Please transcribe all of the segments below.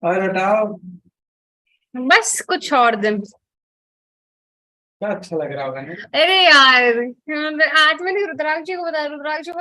और बताओ। बस कुछ और दिन। क्या अच्छा लग रहा होगा ना। अरे यार, आज मैंने रुद्राक्ष जी को बताया, रुद्राक्ष को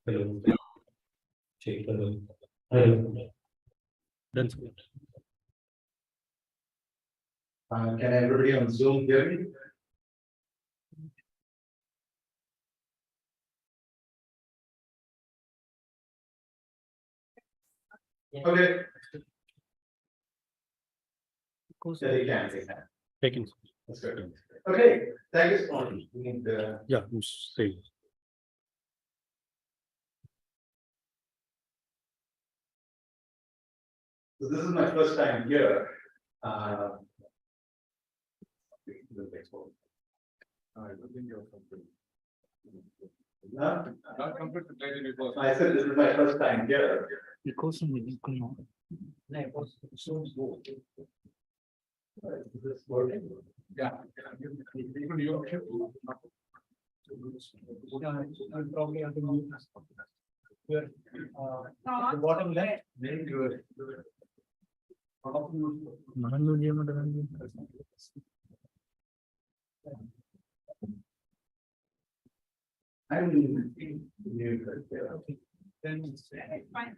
Hello. Check. Hello. Hello. Done. Can everybody on Zoom hear me? Okay. Yeah, they can. Taken. That's good. Okay, thank you so much. We need the. Yeah, I'm saying. So this is my first time here. Not complete to trade report. I said this is my first time here. Because Is this working? Yeah. Probably have to move. Here, the bottom left. Very good. I'm new. Then it's fine.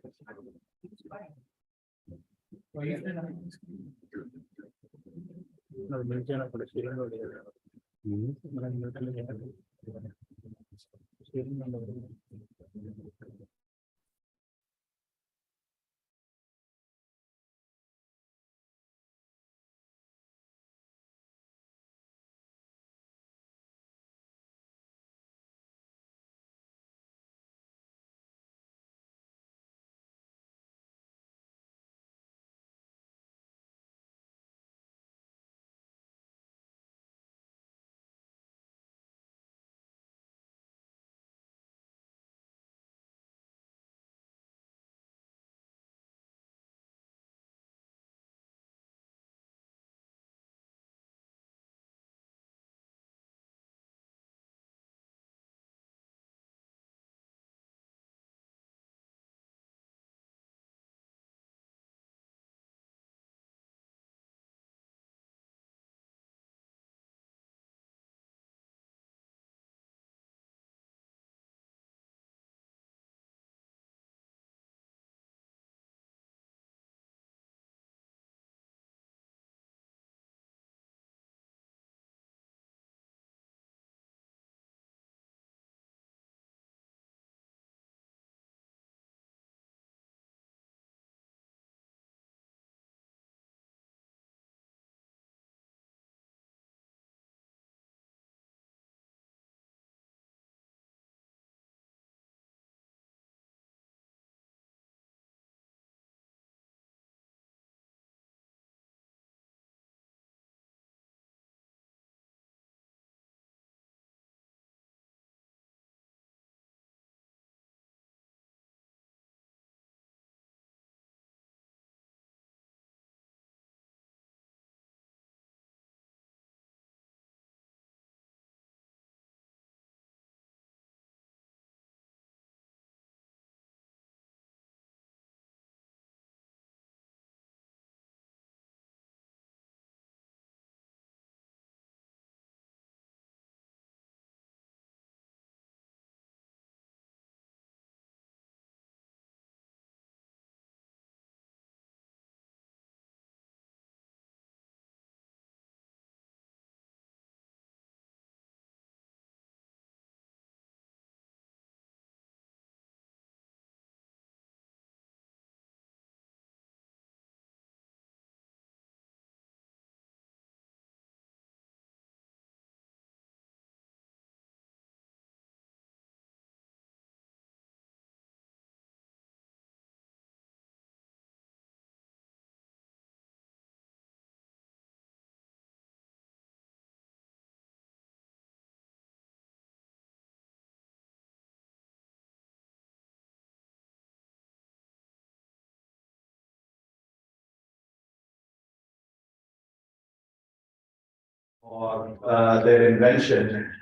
or their invention.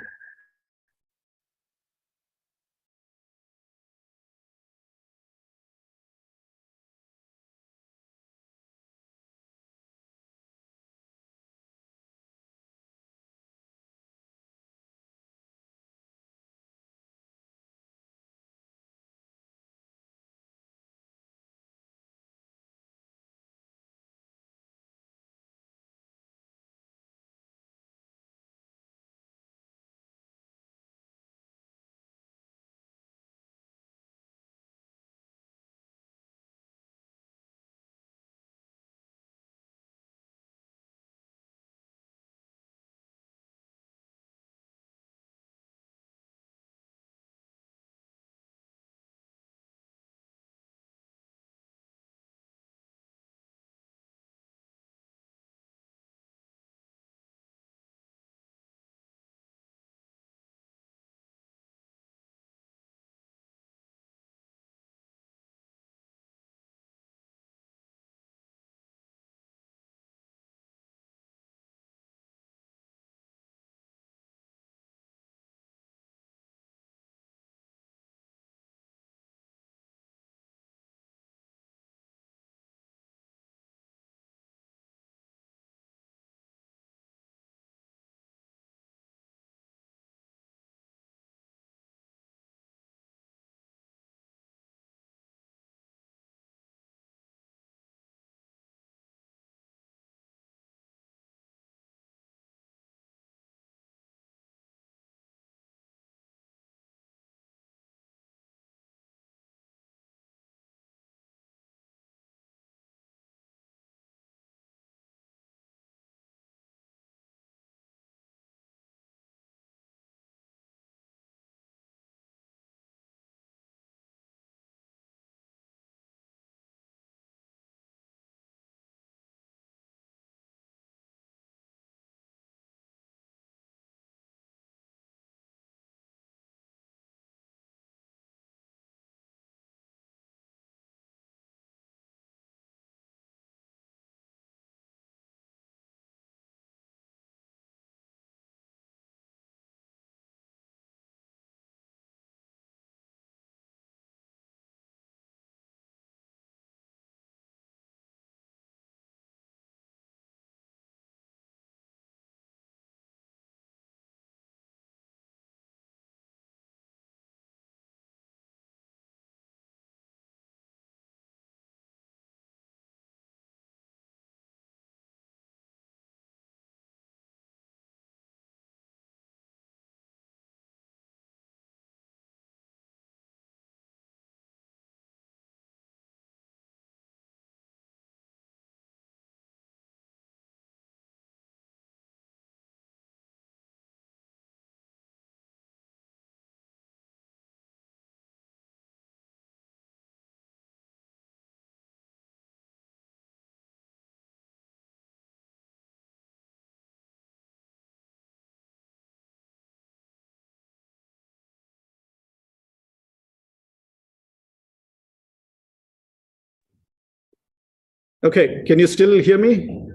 Okay, can you still hear me?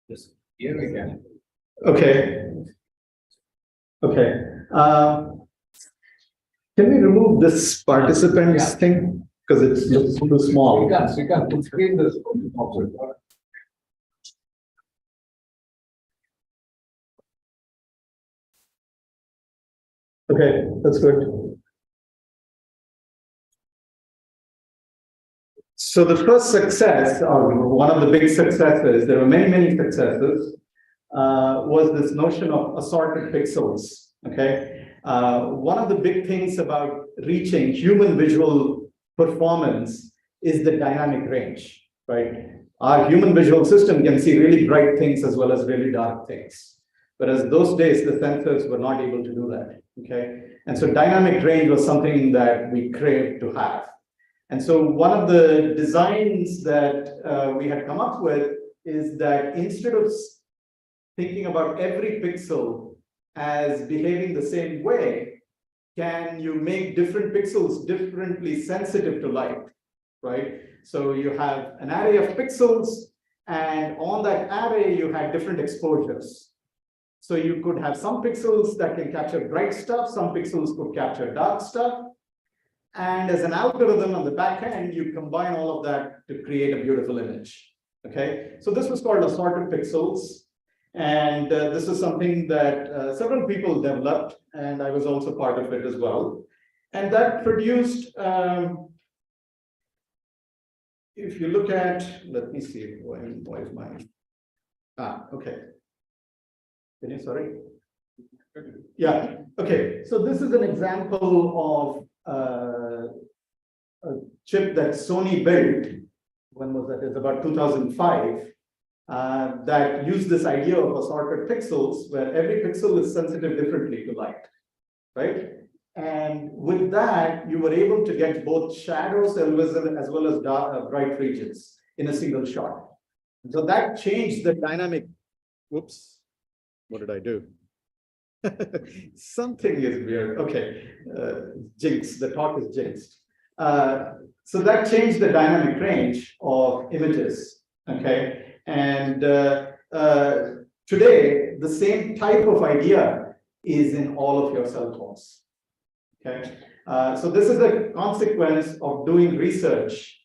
Yes, here we can. Okay. Okay. Can we remove this participants thing? Because it looks too small. We can screen this. Okay, that's good. So the first success, or one of the big successes, there were many, many successes, was this notion of assorted pixels. Okay, one of the big things about reaching human visual performance is the dynamic range, right? Our human visual system can see really bright things as well as really dark things. Whereas those days, the sensors were not able to do that, okay? And so dynamic range was something that we craved to have. And so one of the designs that we had come up with is that instead of thinking about every pixel as behaving the same way, can you make different pixels differently sensitive to light, right? So you have an array of pixels, and on that array, you had different exposures. So you could have some pixels that can capture bright stuff, some pixels could capture dark stuff. And as an algorithm on the back end, you combine all of that to create a beautiful image. Okay, so this was called assorted pixels. And this is something that several people developed, and I was also part of it as well. And that produced, if you look at, let me see, why is mine? Okay. Can you, sorry? Yeah, okay. So this is an example of a chip that Sony built. When was that? It's about 2005. That used this idea of assorted pixels, where every pixel is sensitive differently to light, right? And with that, you were able to get both shadows as well as dark, bright regions in a single shot. So that changed the dynamic. Whoops, what did I do? Something is weird. Okay, jinx, the talk is jinxed. So that changed the dynamic range of images, okay? And today, the same type of idea is in all of your cell phones. Okay, so this is a consequence of doing research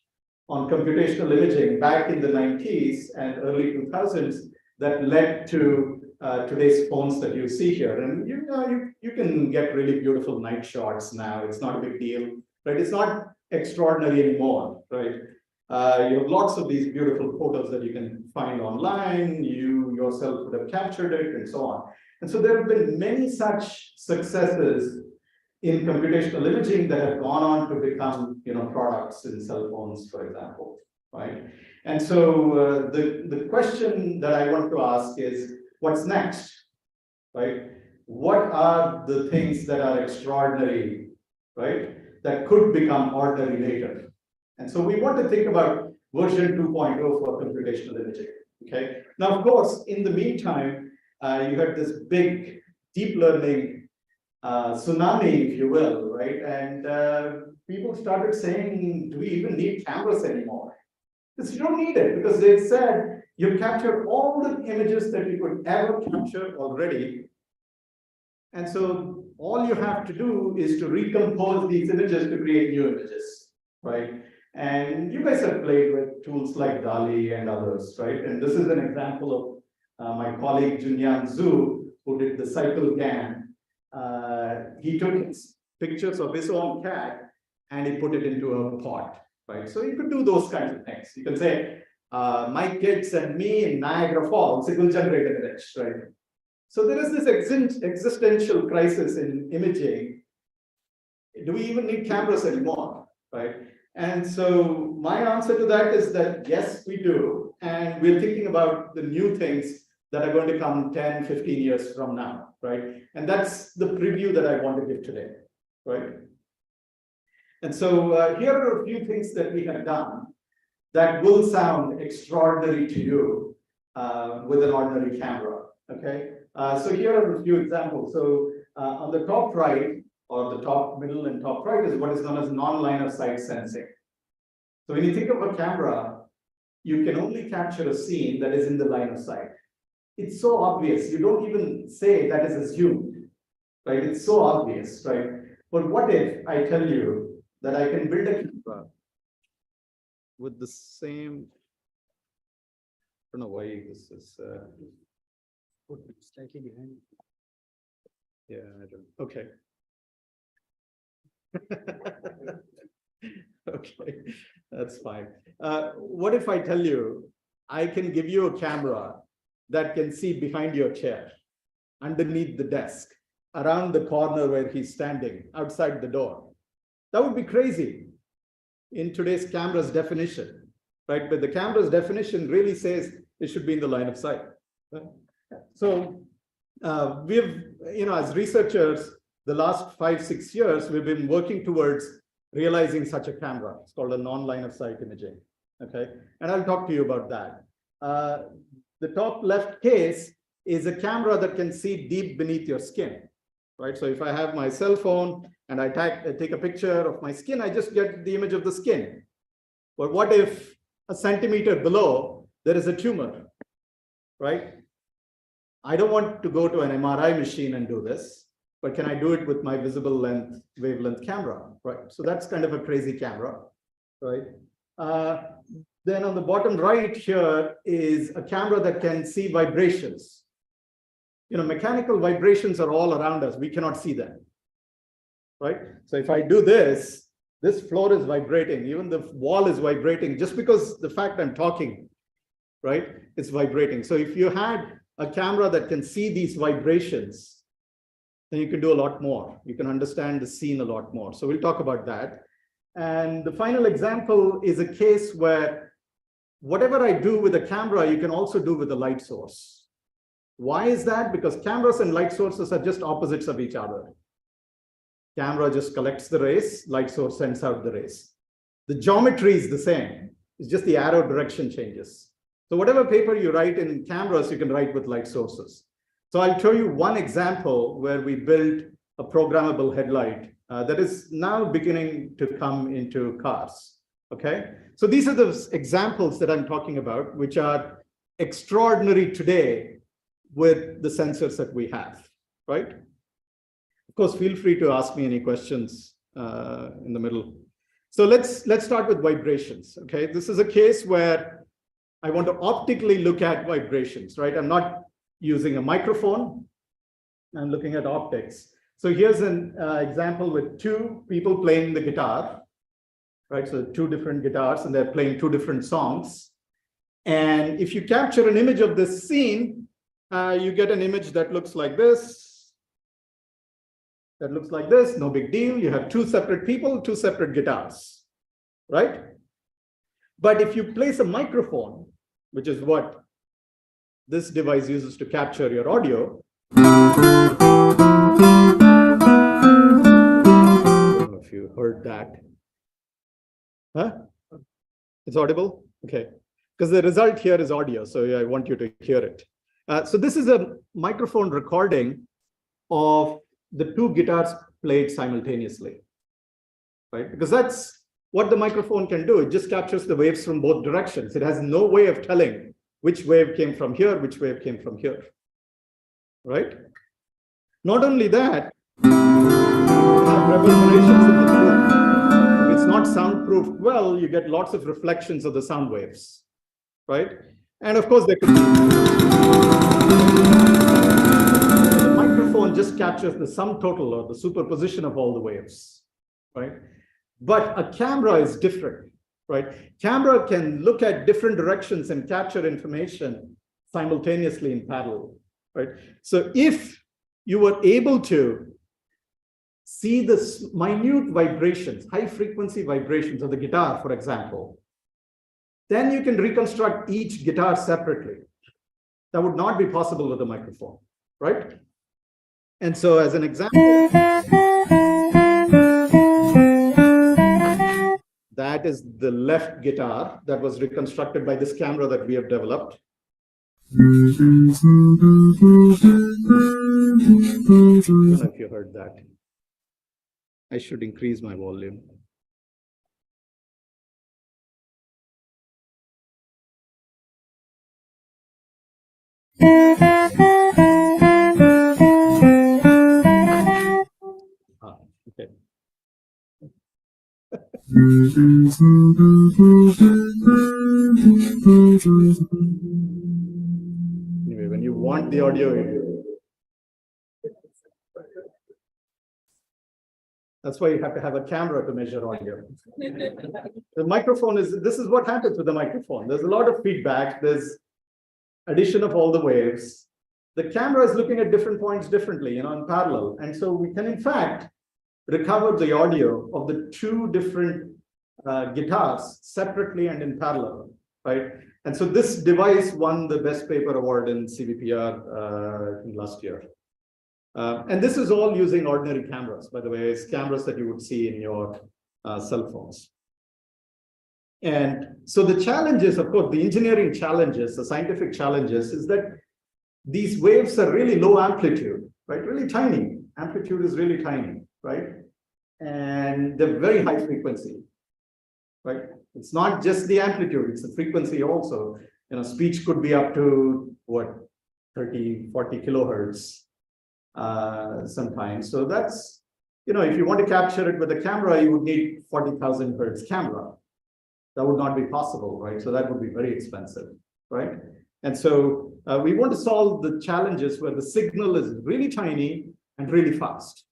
on computational imaging back in the 90s and early 2000s that led to today's phones that you see here. And you can get really beautiful night shots now. It's not a big deal, right? It's not extraordinary anymore, right? You have lots of these beautiful photos that you can find online. You yourself would have captured it and so on. And so there have been many such successes in computational imaging that have gone on to become, products in cell phones, for example, right? And so the question that I want to ask is, what's next, right? What are the things that are extraordinary, right? That could become ordinary later. And so we want to think about version 2.0 for computational imaging, okay? Now, of course, in the meantime, you had this big deep learning tsunami, if you will, right? And people started saying, do we even need cameras anymore? Because you don't need it, because they said, you've captured all the images that you could ever capture already. And so all you have to do is to recompose these images to create new images, right? And you guys have played with tools like DALI and others, right? And this is an example of my colleague Junyan Zhu, who did the cycle GAN. He took pictures of his own cat and he put it into a pot, right? So you could do those kinds of things. You can say, my kids and me in Niagara Falls, it will generate an image, right? So there is this existential crisis in imaging. Do we even need cameras anymore, right? And so my answer to that is that yes, we do. And we're thinking about the new things that are going to come 10, 15 years from now, right? And that's the preview that I want to give today, right? And so here are a few things that we have done that will sound extraordinary to you with an ordinary camera, okay? So here are a few examples. So on the top right, or the top middle and top right, is what is known as non-line of sight sensing. So when you think of a camera, you can only capture a scene that is in the line of sight. It's so obvious, you don't even say that is assumed, right? It's so obvious, right? But what if I tell you that I can build a camera with the same, I don't know why this is slightly behind. Yeah, I don't, okay. Okay, that's fine. What if I tell you, I can give you a camera that can see behind your chair, underneath the desk, around the corner where he's standing, outside the door? That would be crazy in today's camera's definition, right? But the camera's definition really says it should be in the line of sight. So we've, as researchers, the last 5-6 years, we've been working towards realizing such a camera. It's called a non-line of sight imaging, okay? And I'll talk to you about that. The top left case is a camera that can see deep beneath your skin, right? So if I have my cell phone and I take a picture of my skin, I just get the image of the skin. But what if a centimeter below, there is a tumor, right? I don't want to go to an MRI machine and do this, but can I do it with my visible length wavelength camera, right? So that's kind of a crazy camera, right? Then on the bottom right here is a camera that can see vibrations. Mechanical vibrations are all around us. We cannot see them, right? So if I do this floor is vibrating, even the wall is vibrating just because the fact I'm talking, right? It's vibrating. So if you had a camera that can see these vibrations, then you can do a lot more. You can understand the scene a lot more. So we'll talk about that. And the final example is a case where whatever I do with a camera, you can also do with a light source. Why is that? Because cameras and light sources are just opposites of each other. Camera just collects the rays, light source sends out the rays. The geometry is the same. It's just the arrow direction changes. So whatever paper you write in cameras, you can write with light sources. So I'll show you one example where we built a programmable headlight that is now beginning to come into cars. Okay, so these are the examples that I'm talking about, which are extraordinary today with the sensors that we have, right? Of course, feel free to ask me any questions in the middle. So let's start with vibrations. Okay, this is a case where I want to optically look at vibrations, right? I'm not using a microphone. I'm looking at optics. So here's an example with two people playing the guitar, right? So two different guitars, and they're playing two different songs. And if you capture an image of this scene, you get an image that looks like this. That looks like this, no big deal. You have two separate people, two separate guitars, right? But if you place a microphone, which is what this device uses to capture your audio. I don't know if you heard that. Huh? It's audible? Okay. Because the result here is audio, so I want you to hear it. So this is a microphone recording of the two guitars played simultaneously, right? Because that's what the microphone can do. It just captures the waves from both directions. It has no way of telling which wave came from here, which wave came from here, right? Not only that, have reverberations in the room. If it's not soundproofed well, you get lots of reflections of the sound waves, right? And of course, there could be the microphone just captures the sum total or the superposition of all the waves, right? But a camera is different, right? Camera can look at different directions and capture information simultaneously in parallel, right? So if you were able to see the minute vibrations, high frequency vibrations of the guitar, for example, then you can reconstruct each guitar separately. That would not be possible with a microphone, right? And so as an example, that is the left guitar that was reconstructed by this camera that we have developed. I don't know if you heard that. I should increase my volume. Okay. Anyway, when you want the audio, that's why you have to have a camera to measure audio. The microphone this is what happens with the microphone. There's a lot of feedback. There's addition of all the waves. The camera is looking at different points differently, in parallel. And so we can, in fact, recover the audio of the two different guitars separately and in parallel, right? And so this device won the Best Paper Award in CVPR last year. And this is all using ordinary cameras, by the way. It's cameras that you would see in your cell phones. And so the challenges, of course, the engineering challenges, the scientific challenges, is that these waves are really low amplitude, right? Really tiny. Amplitude is really tiny, right? And they're very high frequency, right? It's not just the amplitude, it's the frequency also. Speech could be up to, what, 30, 40 kilohertz sometimes. So that's, if you want to capture it with a camera, you would need 40,000 hertz camera. That would not be possible, right? So that would be very expensive, right? And so we want to solve the challenges where the signal is really tiny and really fast,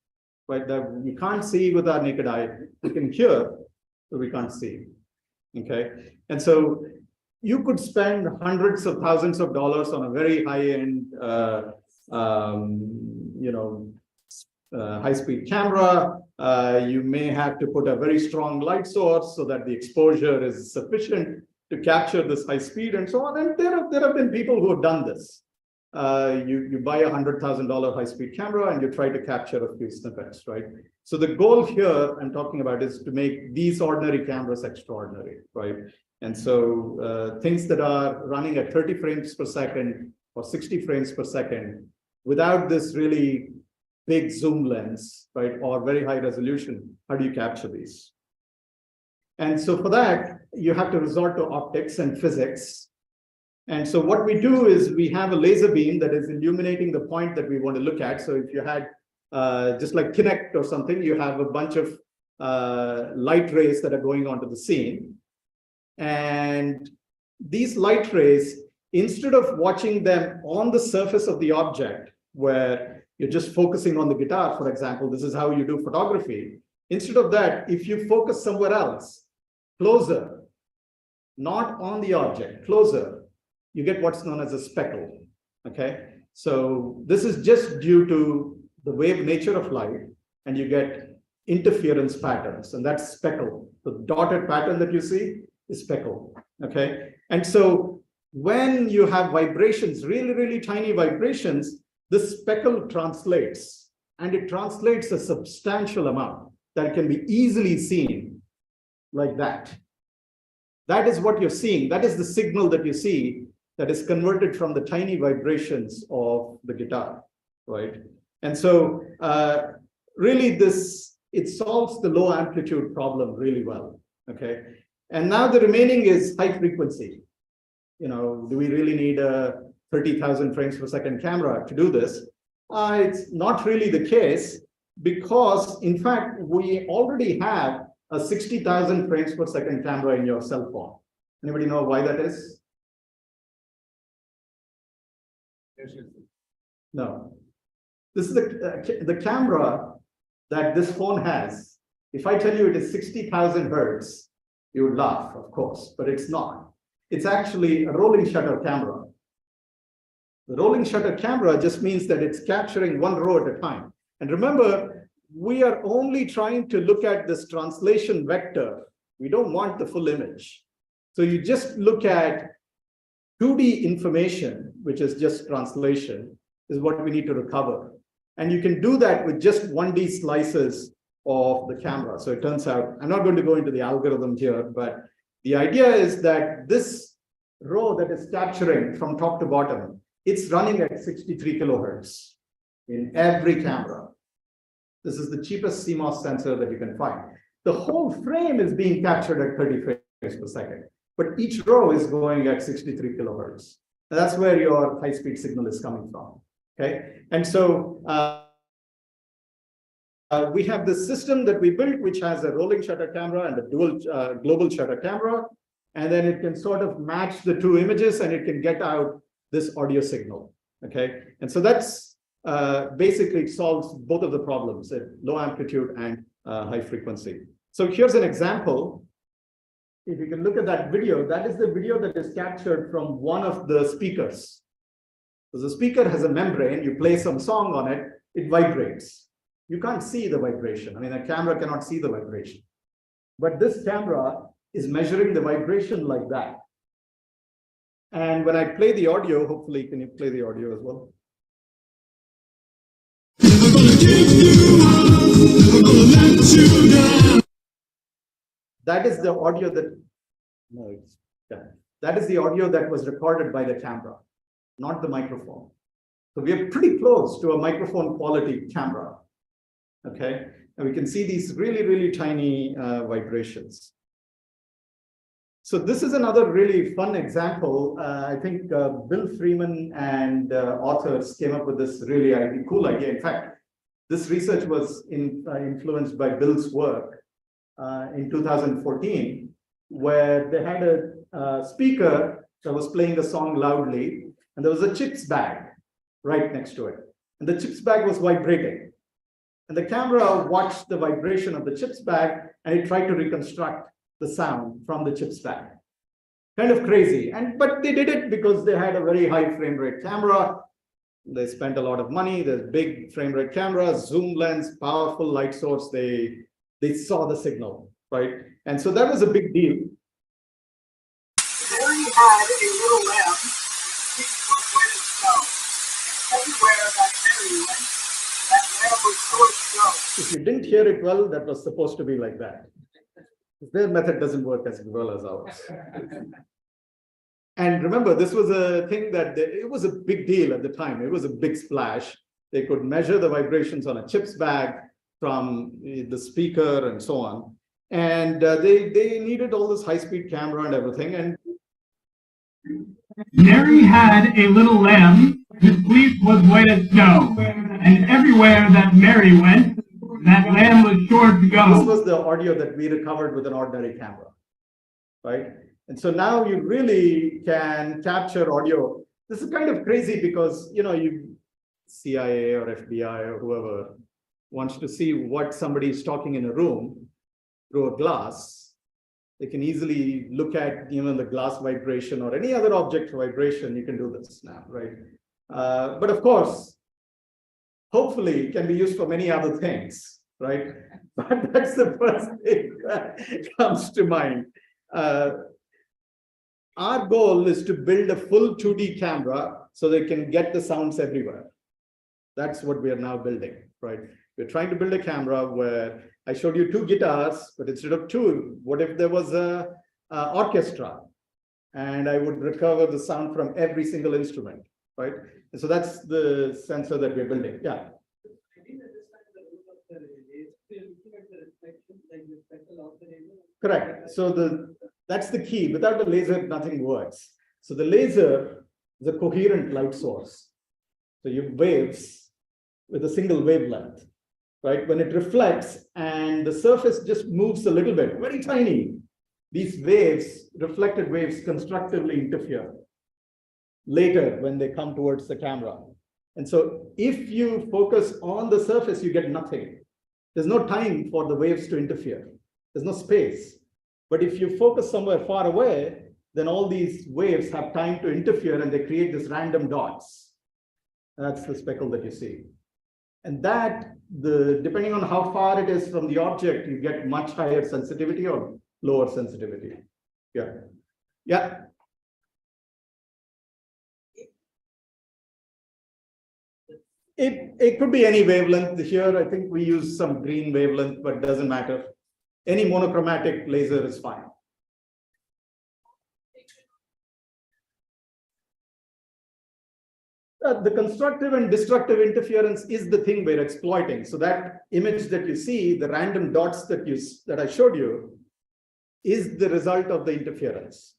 right? That we can't see with our naked eye. We can hear, but we can't see, okay? And so you could spend hundreds of thousands of dollars on a very high-end, high-speed camera. You may have to put a very strong light source so that the exposure is sufficient to capture this high speed and so on. And there have been people who have done this. You buy a $100,000 high-speed camera and you try to capture a few snippets, right? So the goal here I'm talking about is to make these ordinary cameras extraordinary, right? And so things that are running at 30 frames per second or 60 frames per second without this really big zoom lens, right, or very high resolution, how do you capture these? And so for that, you have to resort to optics and physics. And so what we do is we have a laser beam that is illuminating the point that we want to look at. So if you had, just like Kinect or something, you have a bunch of light rays that are going onto the scene. And these light rays, instead of watching them on the surface of the object, where you're just focusing on the guitar, for example, this is how you do photography. Instead of that, if you focus somewhere else, closer, not on the object, closer, you get what's known as a speckle, okay? So this is just due to the wave nature of light, and you get interference patterns, and that's speckle. The dotted pattern that you see is speckle, okay? And so when you have vibrations, really, really tiny vibrations, this speckle translates, and it translates a substantial amount that can be easily seen like that. That is what you're seeing. That is the signal that you see that is converted from the tiny vibrations of the guitar, right? And so really it solves the low amplitude problem really well, okay? And now the remaining is high frequency. Do we really need a 30,000 frames per second camera to do this? It's not really the case, because in fact, we already have a 60,000 frames per second camera in your cell phone. Anybody know why that is? No. This is the camera that this phone has. If I tell you it is 60,000 hertz, you would laugh, of course, but it's not. It's actually a rolling shutter camera. The rolling shutter camera just means that it's capturing one row at a time. And remember, we are only trying to look at this translation vector. We don't want the full image. So you just look at 2D information, which is just translation, is what we need to recover. And you can do that with just 1D slices of the camera. So it turns out, I'm not going to go into the algorithm here, but the idea is that this row that is capturing from top to bottom, it's running at 63 kilohertz in every camera. This is the cheapest CMOS sensor that you can find. The whole frame is being captured at 30 frames per second, but each row is going at 63 kilohertz. And that's where your high-speed signal is coming from, okay? And so we have this system that we built, which has a rolling shutter camera and a dual global shutter camera. And then it can sort of match the two images, and it can get out this audio signal, okay? And so that's basically solves both of the problems at low amplitude and high frequency. So here's an example. If you can look at that video, that is the video that is captured from one of the speakers. So the speaker has a membrane, you play some song on it, it vibrates. You can't see the vibration. I mean, a camera cannot see the vibration. But this camera is measuring the vibration like that. And when I play the audio, hopefully, can you play the audio as well? That is the audio that, no, it's, yeah. That is the audio that was recorded by the camera, not the microphone. So we are pretty close to a microphone quality camera, okay? And we can see these really, really tiny vibrations. So this is another really fun example. I think Bill Freeman and authors came up with this really cool idea. In fact, this research was influenced by Bill's work in 2014, where they had a speaker that was playing the song loudly, and there was a chips bag right next to it. And the chips bag was vibrating. And the camera watched the vibration of the chips bag, and it tried to reconstruct the sound from the chips bag. Kind of crazy. But they did it because they had a very high frame rate camera. They spent a lot of money. There's big frame rate camera, zoom lens, powerful light source. They saw the signal, right? And so that was a big deal. There he had a little lamb, where to go. Everywhere that Mary went, that lamb was sure to go. If you didn't hear it well, that was supposed to be like that. Their method doesn't work as well as ours. And remember, this was a thing that it was a big deal at the time. It was a big splash. They could measure the vibrations on a chips bag from the speaker and so on. And they needed all this high-speed camera and everything. And Mary had a little lamb whose fleece was white as snow, and everywhere that Mary went, that lamb was sure to this go. was the audio that we recovered with an ordinary camera, right? And so now you really can capture audio. This is kind of crazy because, you CIA or FBI or whoever wants to see what somebody is talking in a room through a glass. They can easily look at the glass vibration or any other object vibration. You can do this now, right? But of course, hopefully it can be used for many other things, right? But that's the first thing that comes to mind. Our goal is to build a full 2D camera so they can get the sounds everywhere. That's what we are now building, right? We're trying to build a camera where I showed you 2 guitars, but instead of 2, what if there was a orchestra? And I would recover the sound from every single instrument, right? And so that's the sensor that we're building. Yeah. Correct. So that's the key. Without the laser, nothing works. So the laser is a coherent light source. So you have waves with a single wavelength, right? When it reflects and the surface just moves a little bit, very tiny, these waves, reflected waves, constructively interfere later when they come towards the camera. And so if you focus on the surface, you get nothing. There's no time for the waves to interfere. There's no space. But if you focus somewhere far away, then all these waves have time to interfere and they create these random dots. That's the speckle that you see. And that, depending on how far it is from the object, you get much higher sensitivity or lower sensitivity. Yeah. Yeah. It could be any wavelength. Here, I think we use some green wavelength, but doesn't matter. Any monochromatic laser is fine. The constructive and destructive interference is the thing we're exploiting. So that image that you see, the random dots that I showed you, is the result of the interference.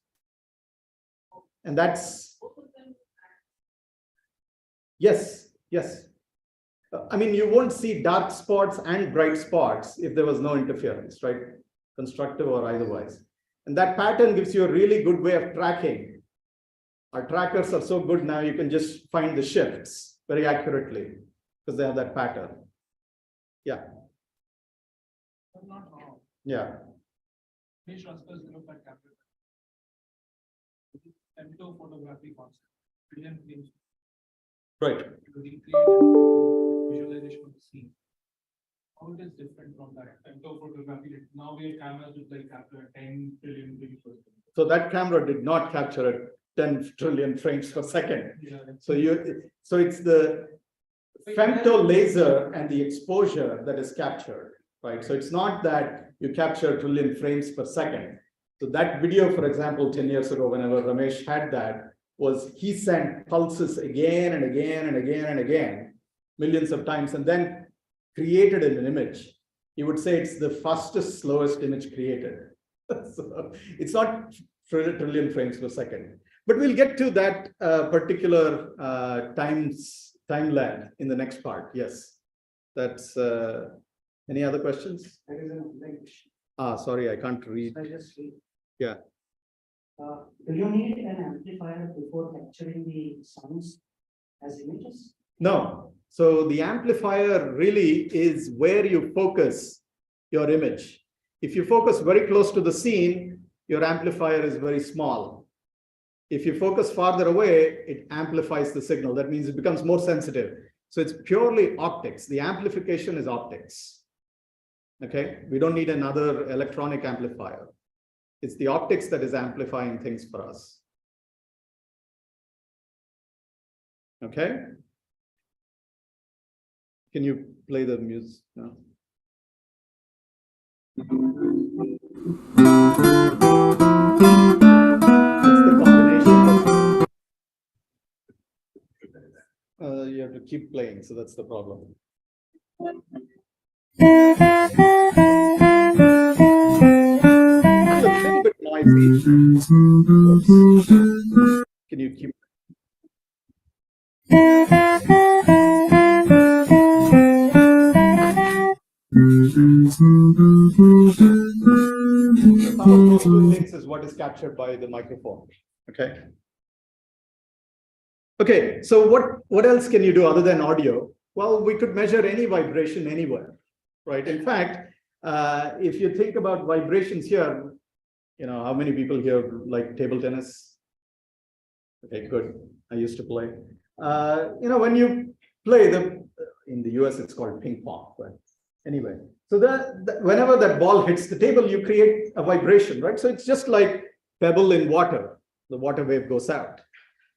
And that's, yes. I mean, you won't see dark spots and bright spots if there was no interference, right? Constructive or otherwise. And that pattern gives you a really good way of tracking. Our trackers are so good now, you can just find the shifts very accurately because they have that pattern. Yeah. Yeah. Photography concept. Right. To recreate visualization of the scene. How it is different from that? Femto photography. Now we have cameras with like capture 10 trillion frames per second. So that camera did not capture it 10 trillion frames per second. Yeah. So it's the femto laser and the exposure that is captured, right? So it's not that you capture trillion frames per second. So that video, for example, 10 years ago, whenever Ramesh had that, was he sent pulses again and again and again and again, millions of times, and then created an image. He would say it's the fastest, slowest image created. So it's not trillion frames per second. But we'll get to that particular timeline in the next part. Yes, that's any other questions? There is a link. Sorry, I can't read. I just read. Yeah. Do you need an amplifier before capturing the sounds as images? No. So the amplifier really is where you focus your image. If you focus very close to the scene, your amplifier is very small. If you focus farther away, it amplifies the signal. That means it becomes more sensitive. So it's purely optics. The amplification is optics. Okay, we don't need another electronic amplifier. It's the optics that is amplifying things for us. Okay. Can you play the music now? That's the combination. You have to keep playing, so that's the problem. It's a little bit noisy. Can you keep? Some of those two things is what is captured by the microphone. Okay. Okay, so what else can you do other than audio? Well, we could measure any vibration anywhere, right? In fact, if you think about vibrations here, you know, how many people here like table tennis? Okay, good. I used to play. You know, when you play in the US, it's called ping pong, but anyway. So whenever that ball hits the table, you create a vibration, right? So it's just like pebble in water. The water wave goes out.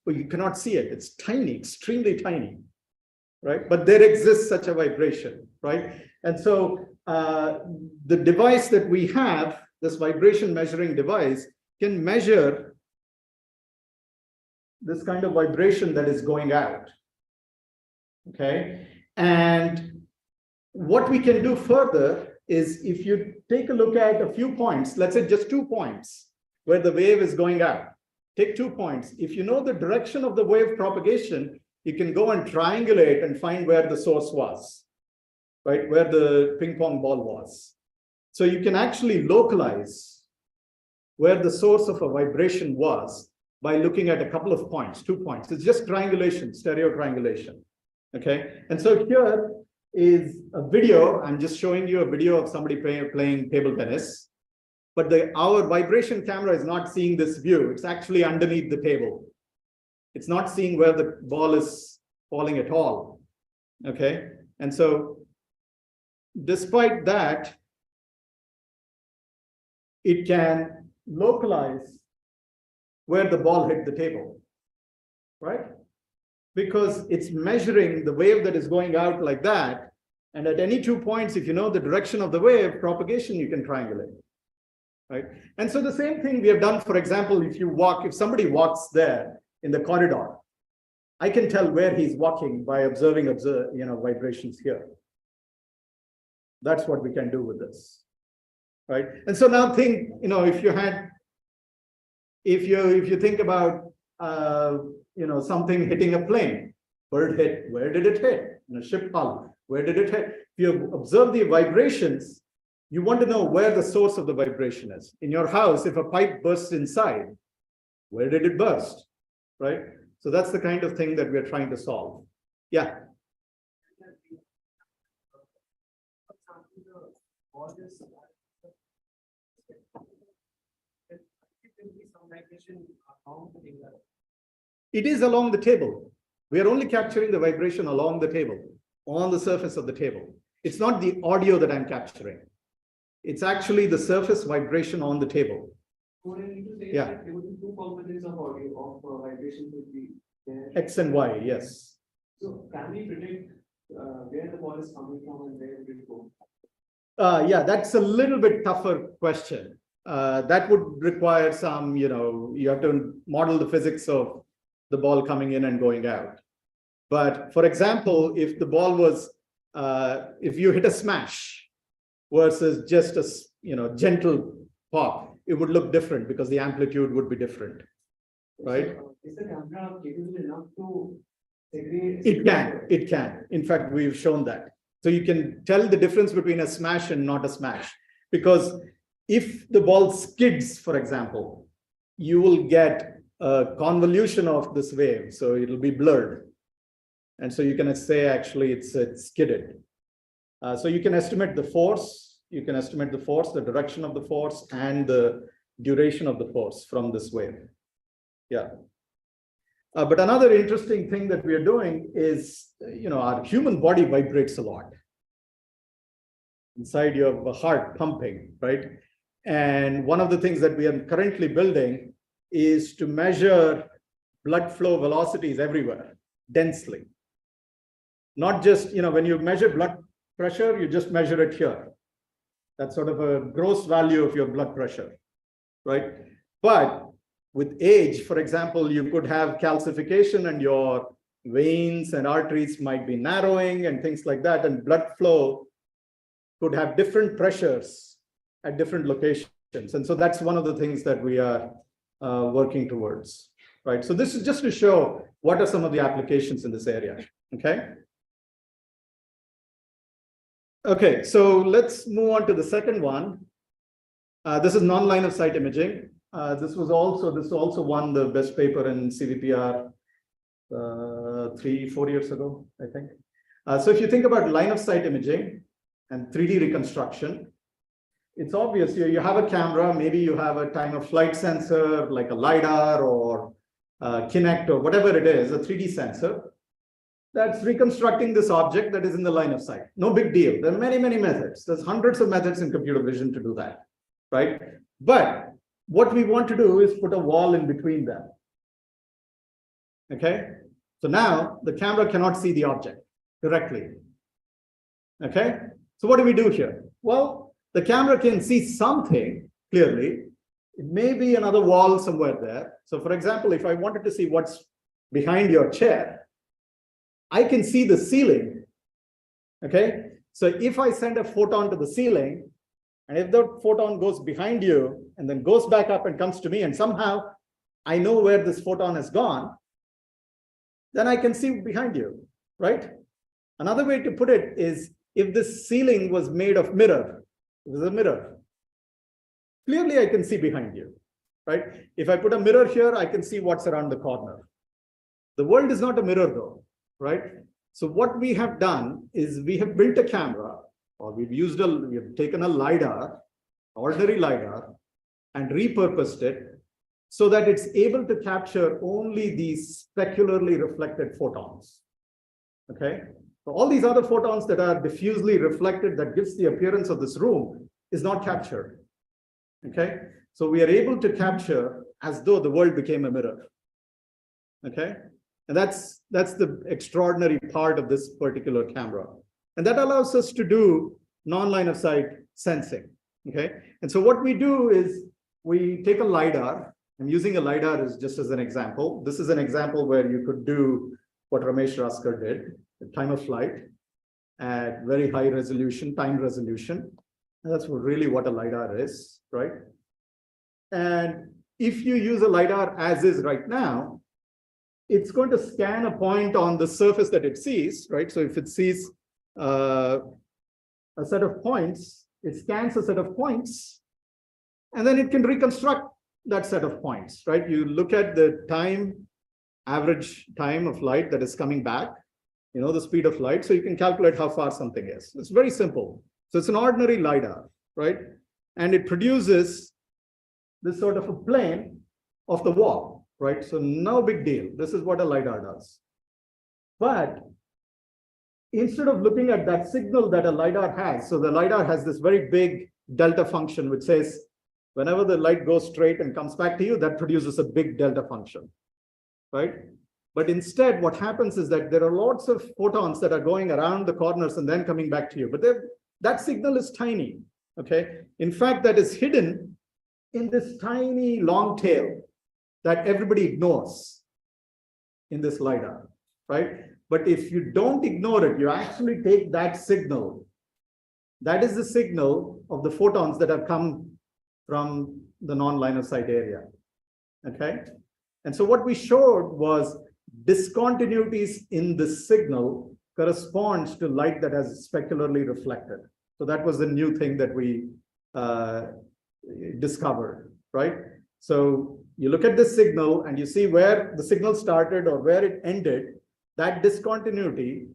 But you cannot see it. It's tiny, extremely tiny, right? But there exists such a vibration, right? And so the device that we have, this vibration measuring device, can measure this kind of vibration that is going out, okay? And what we can do further is if you take a look at a few points, let's say just 2 points where the wave is going out. Take 2 points. If you know the direction of the wave propagation, you can go and triangulate and find where the source was, right? Where the ping pong ball was. So you can actually localize where the source of a vibration was by looking at a couple of points, 2 points. It's just triangulation, stereo triangulation, okay? And so here is a video. I'm just showing you a video of somebody playing table tennis. But our vibration camera is not seeing this view. It's actually underneath the table. It's not seeing where the ball is falling at all. Okay. And so despite that, it can localize where the ball hit the table, right? Because it's measuring the wave that is going out like that. And at any 2 points, if you know the direction of the wave propagation, you can triangulate. Right. And so the same thing we have done, for example, if somebody walks there in the corridor, I can tell where he's walking by observing vibrations here. That's what we can do with this. Right. And so now think, you know, if you think about something hitting a plane, bird hit, where did it hit? In a ship hull, where did it hit? If you observe the vibrations, you want to know where the source of the vibration is. In your house, if a pipe bursts inside, where did it burst, right? So that's the kind of thing that we're trying to solve. Yeah. It is along the table. We are only capturing the vibration along the table, on the surface of the table. It's not the audio that I'm capturing. It's actually the surface vibration on the table. Yeah. There would be 2 components of audio, of vibration would be there. X and Y, yes. So can we predict where the ball is coming from and where it will go? Yeah, that's a little bit tougher question. That would require some, you have to model the physics of the ball coming in and going out. But for example, if the ball was, if you hit a smash versus just a gentle pop, it would look different because the amplitude would be different, right? Is the camera capable enough to segregate? It can. In fact, we've shown that. So you can tell the difference between a smash and not a smash. Because if the ball skids, for example, you will get a convolution of this wave. So it'll be blurred. And so you can say actually it's skidded. So you can estimate the force. You can estimate the force, the direction of the force, and the duration of the force from this wave. Yeah. But another interesting thing that we are doing is, our human body vibrates a lot. Inside you have a heart pumping, right? And one of the things that we are currently building is to measure blood flow velocities everywhere, densely. Not just, when you measure blood pressure, you just measure it here. That's sort of a gross value of your blood pressure, right? But with age, for example, you could have calcification and your veins and arteries might be narrowing and things like that. And blood flow could have different pressures at different locations. And so that's one of the things that we are working towards, right? So this is just to show what are some of the applications in this area, okay? Okay, so let's move on to the second one. This is non-line of sight imaging. This also won the best paper in CVPR 3-4 years ago, I think. So if you think about line of sight imaging and 3D reconstruction, it's obvious you have a camera, maybe you have a time of flight sensor like a LiDAR or Kinect or whatever it is, a 3D sensor that's reconstructing this object that is in the line of sight. No big deal. There are many, many methods. There's hundreds of methods in computer vision to do that, right? But what we want to do is put a wall in between them. Okay, so now the camera cannot see the object directly. Okay, so what do we do here? Well, the camera can see something clearly. It may be another wall somewhere there. So for example, if I wanted to see what's behind your chair, I can see the ceiling. Okay, so if I send a photon to the ceiling, and if the photon goes behind you and then goes back up and comes to me, and somehow I know where this photon has gone, then I can see behind you, right? Another way to put it is if this ceiling was made of mirror, it was a mirror, clearly I can see behind you, right? If I put a mirror here, I can see what's around the corner. The world is not a mirror though, right? So what we have done is we have built a camera, or we have taken a LiDAR, ordinary LiDAR, and repurposed it so that it's able to capture only these specularly reflected photons. Okay, so all these other photons that are diffusely reflected that gives the appearance of this room is not captured. Okay, so we are able to capture as though the world became a mirror. Okay, and that's the extraordinary part of this particular camera. And that allows us to do non-line of sight sensing, okay? And so what we do is we take a LiDAR. I'm using a LiDAR just as an example. This is an example where you could do what Ramesh Raskar did, the time of flight at very high resolution, time resolution. And that's really what a LiDAR is, right? And if you use a LiDAR as is right now, it's going to scan a point on the surface that it sees, right? So if it sees a set of points, it scans a set of points, and then it can reconstruct that set of points, right? You look at the time, average time of light that is coming back, the speed of light, so you can calculate how far something is. It's very simple. So it's an ordinary LiDAR, right? And it produces this sort of a plane of the wall, right? So no big deal. This is what a LiDAR does. But instead of looking at that signal that a LiDAR has, so the LiDAR has this very big delta function, which says whenever the light goes straight and comes back to you, that produces a big delta function, right? But instead, what happens is that there are lots of photons that are going around the corners and then coming back to you. But that signal is tiny, okay? In fact, that is hidden in this tiny long tail that everybody ignores in this LiDAR, right? But if you don't ignore it, you actually take that signal. That is the signal of the photons that have come from the non-line of sight area. Okay. And so what we showed was discontinuities in the signal corresponds to light that has specularly reflected. So that was the new thing that we discovered, right? So you look at the signal and you see where the signal started or where it ended. That discontinuity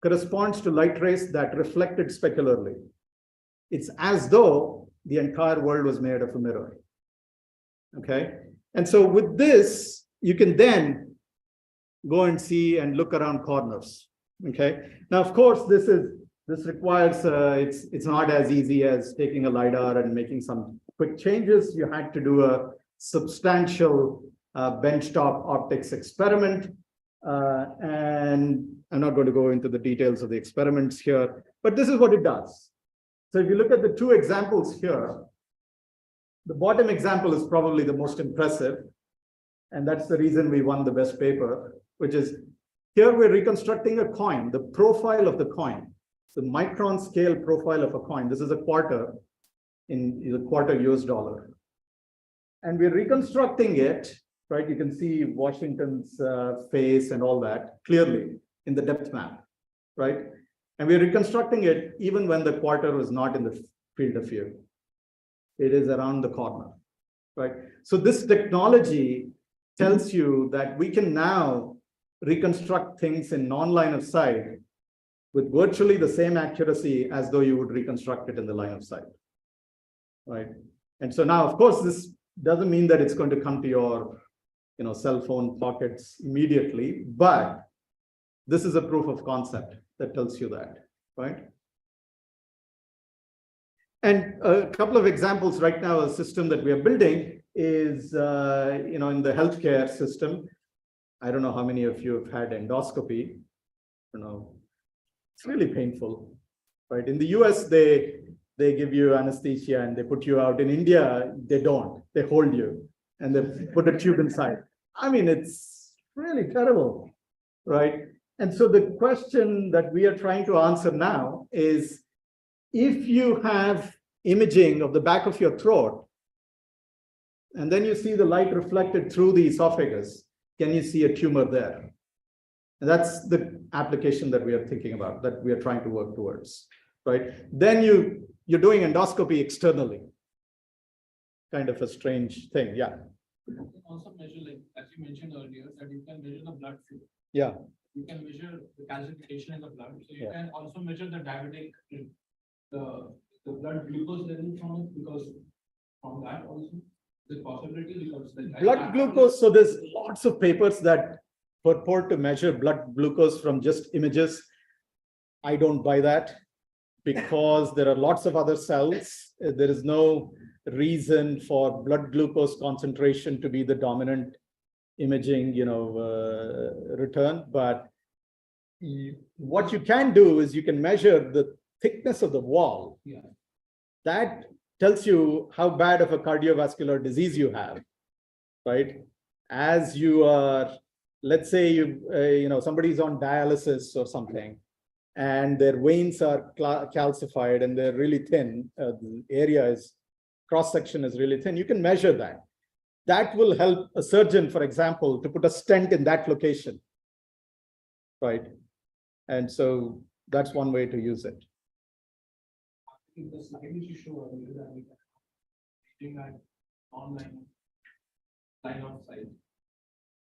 corresponds to light rays that reflected specularly. It's as though the entire world was made of a mirror. Okay. And so with this, you can then go and see and look around corners. Okay. Now, of course, this requires, it's not as easy as taking a LiDAR and making some quick changes. You had to do a substantial benchtop optics experiment. And I'm not going to go into the details of the experiments here, but this is what it does. So if you look at the two examples here, the bottom example is probably the most impressive. And that's the reason we won the best paper, which is here we're reconstructing a coin, the profile of the coin, the micron scale profile of a coin. This is a quarter US dollar. And we're reconstructing it, right? You can see Washington's face and all that clearly in the depth map, right? And we're reconstructing it even when the quarter was not in the field of view. It is around the corner, right? So this technology tells you that we can now reconstruct things in non-line of sight with virtually the same accuracy as though you would reconstruct it in the line of sight, right? And so now, of course, this doesn't mean that it's going to come to your cell phone pockets immediately, but this is a proof of concept that tells you that, right? And a couple of examples right now, a system that we are building is, in the healthcare system. I don't know how many of you have had endoscopy. It's really painful, right? In the US, they give you anesthesia and they put you out. In India, they don't. They hold you and they put a tube inside. I mean, it's really terrible, right? And so the question that we are trying to answer now is, if you have imaging of the back of your throat, and then you see the light reflected through the esophagus, can you see a tumor there? And that's the application that we are thinking about, that we are trying to work towards, right? Then you're doing endoscopy externally. Kind of a strange thing, yeah. You can also measure, like, as you mentioned earlier, that you can measure the blood flow. Yeah. You can measure the calcification in the blood. So you Yeah. can also measure the diabetic, the blood glucose level from it, because from that also the possibility, because the Blood glucose, so there's lots of papers that purport to measure blood glucose from just images. I don't buy that because there are lots of other cells. There is no reason for blood glucose concentration to be the dominant imaging, return. But what you can do is you can measure the thickness of the wall. Yeah. That tells you how bad of a cardiovascular disease you have, right? As you are, let's say somebody's on dialysis or something, and their veins are calcified and they're really thin, the area is, cross-section is really thin, you can measure that. That will help a surgeon, for example, to put a stent in that location, right? And so that's one way to use it. The slide which you show earlier, that we can looking at online line of sight.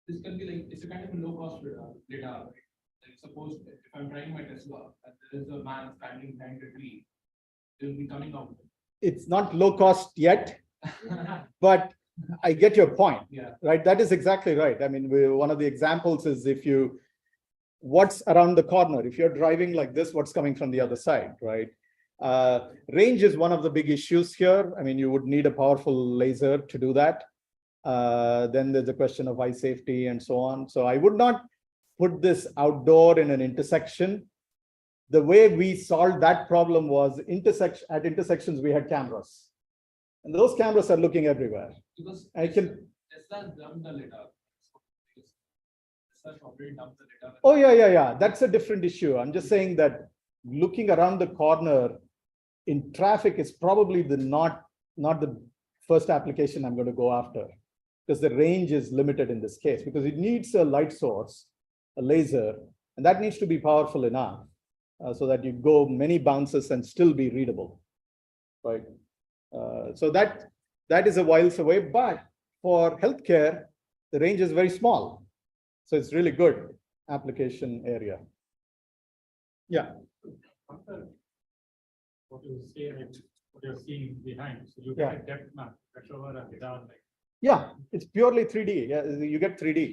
This can be like, it's a kind of a low cost data, right? Like, suppose if I'm driving my Tesla and there is a man standing behind a tree, it will be coming out. It's not low cost yet, but I get your point. Yeah. Right? That is exactly right. I mean, one of the examples is what's around the corner? If you're driving like this, what's coming from the other side, right? Range is one of the big issues here. I mean, you would need a powerful laser to do that. Then there's a question of eye safety and so on. So I would not put this outdoor in an intersection. The way we solved that problem was at intersections, we had cameras. And those cameras are looking everywhere. Because Tesla dumped the data. Tesla already dumped the data. Oh, yeah. That's a different issue. I'm just saying that looking around the corner in traffic is probably not the first application I'm going to go after, because the range is limited in this case, because it needs a light source, a laser, and that needs to be powerful enough so that you go many bounces and still be readable, right? So that is a whiles away, but for healthcare, the range is very small. So it's really good application area. Yeah. What you say, what you're seeing behind, so you Yeah. get a depth map, that's over a radar, like, Yeah, it's purely 3D. Yeah, you get 3D.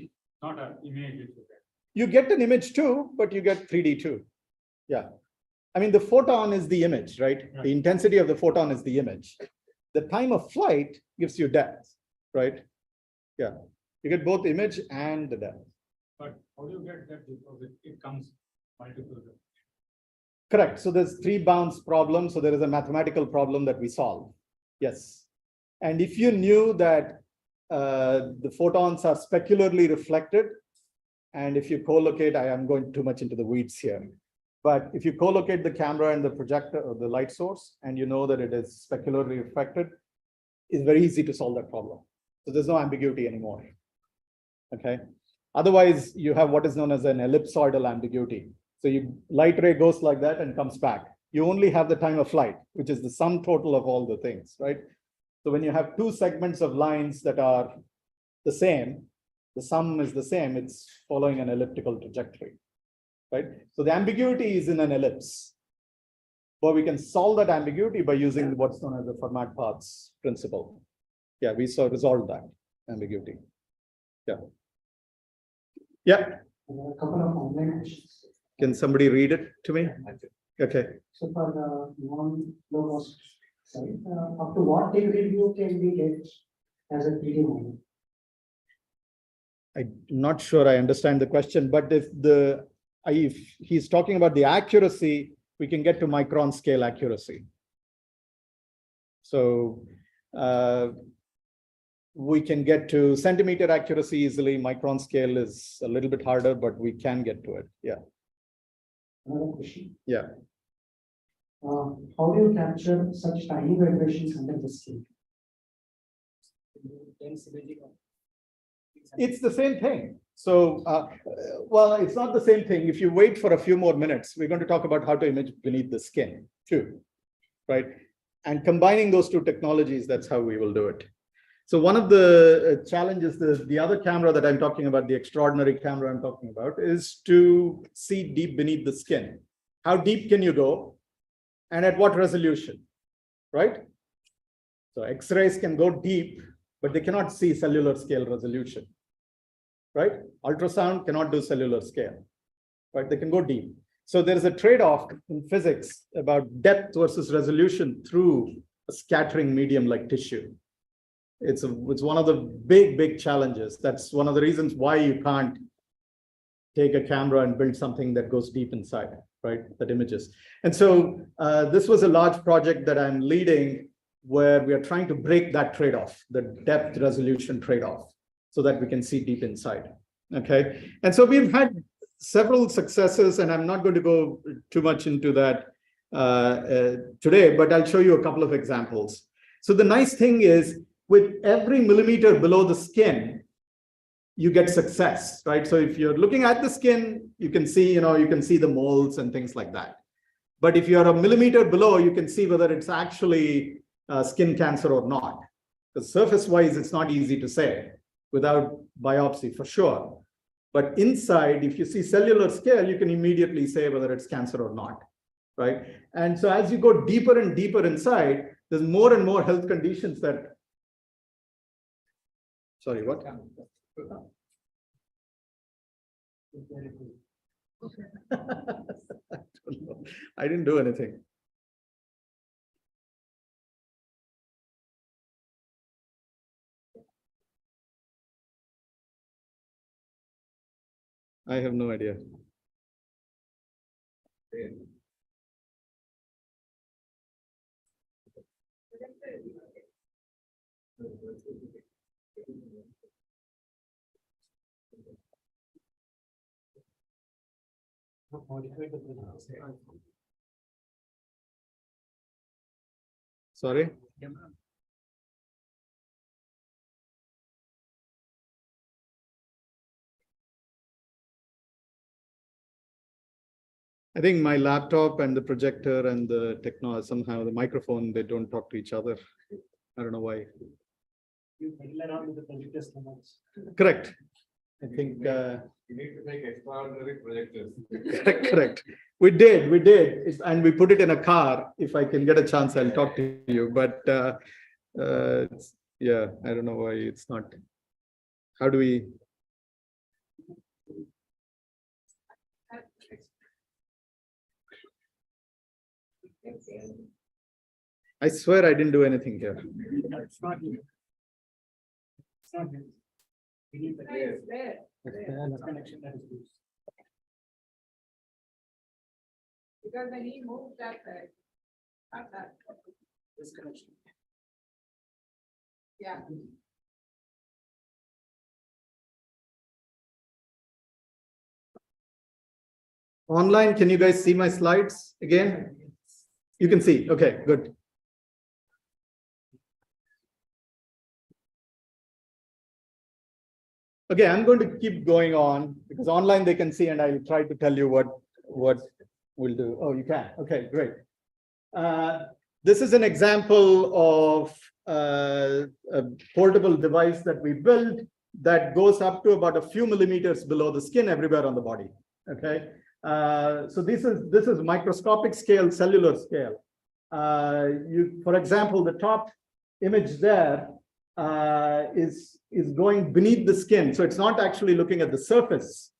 not an image which you get. You get an image too, but you get 3D too. Yeah. I mean, the photon is the image, right? The intensity of the photon is the image. The time of flight gives you depth, right? Yeah. You get both image and the depth. But how do you get that? Because it comes multiple. Correct. So there's 3 bounds problem. So there is a mathematical problem that we solve. Yes. And if you knew that the photons are specularly reflected, and if you co-locate, I am going too much into the weeds here, but if you co-locate the camera and the projector or the light source, and you know that it is specularly reflected, it's very easy to solve that problem. So there's no ambiguity anymore. Okay. Otherwise, you have what is known as an ellipsoidal ambiguity. So light ray goes like that and comes back. You only have the time of flight, which is the sum total of all the things, right? So when you have 2 segments of lines that are the same, the sum is the same, it's following an elliptical trajectory, right? So the ambiguity is in an ellipse. But we can solve that ambiguity by using what's known as the Fermat paths principle. Yeah, we resolved that ambiguity. Yeah. Yeah. There are a couple of online questions. Can somebody read it to me? Okay. So for the non-low cost side, up to what date review can we get as a 3D model? I'm not sure I understand the question, but if he's talking about the accuracy, we can get to micron scale accuracy. So we can get to centimeter accuracy easily. Micron scale is a little bit harder, but we can get to it. Yeah. Another question. Yeah. How do you capture such tiny vibrations under the skin? It's the same thing. So, well, it's not the same thing. If you wait for a few more minutes, we're going to talk about how to image beneath the skin too, right? And combining those 2 technologies, that's how we will do it. So one of the challenges, the other camera that I'm talking about, the extraordinary camera I'm talking about, is to see deep beneath the skin. How deep can you go? And at what resolution, right? So X-rays can go deep, but they cannot see cellular scale resolution, right? Ultrasound cannot do cellular scale, right? They can go deep. So there is a trade-off in physics about depth versus resolution through a scattering medium like tissue. It's one of the big challenges. That's one of the reasons why you can't take a camera and build something that goes deep inside, right? That images. And so this was a large project that I'm leading where we are trying to break that trade-off, the depth resolution trade-off, so that we can see deep inside. Okay. And so we've had several successes, and I'm not going to go too much into that today, but I'll show you a couple of examples. So the nice thing is, with every millimeter below the skin, you get success, right? So if you're looking at the skin, you can see, you can see the moles and things like that. But if you're a millimeter below, you can see whether it's actually skin cancer or not. Because surface-wise, it's not easy to say without biopsy for sure. But inside, if you see cellular scale, you can immediately say whether it's cancer or not, right? And so as you go deeper and deeper inside, there's more and more health conditions that. Sorry, what? I didn't do anything. I have no idea. Sorry. I think my laptop and the projector and the somehow the microphone, they don't talk to each other. I don't know why. You fiddle around with the projectors so much. Correct. I think, You need to make extraordinary projectors. correct. We did. And we put it in a car. If I can get a chance, I'll talk to you. But yeah, I don't know why it's not. How do we? I swear I didn't do anything here. It's not you. It's not you. We need the connection that is loose. Because when he moved that, not that, This connection. yeah. Online, can you guys see my slides again? You can see. Okay, good. Okay, I'm going to keep going on because online they can see, and I'll try to tell you what we'll do. Oh, you can. Okay, great. This is an example of a portable device that we built that goes up to about a few millimeters below the skin everywhere on the body. Okay, so this is microscopic scale, cellular scale. For example, the top image there is going beneath the skin. So it's not actually looking at the surface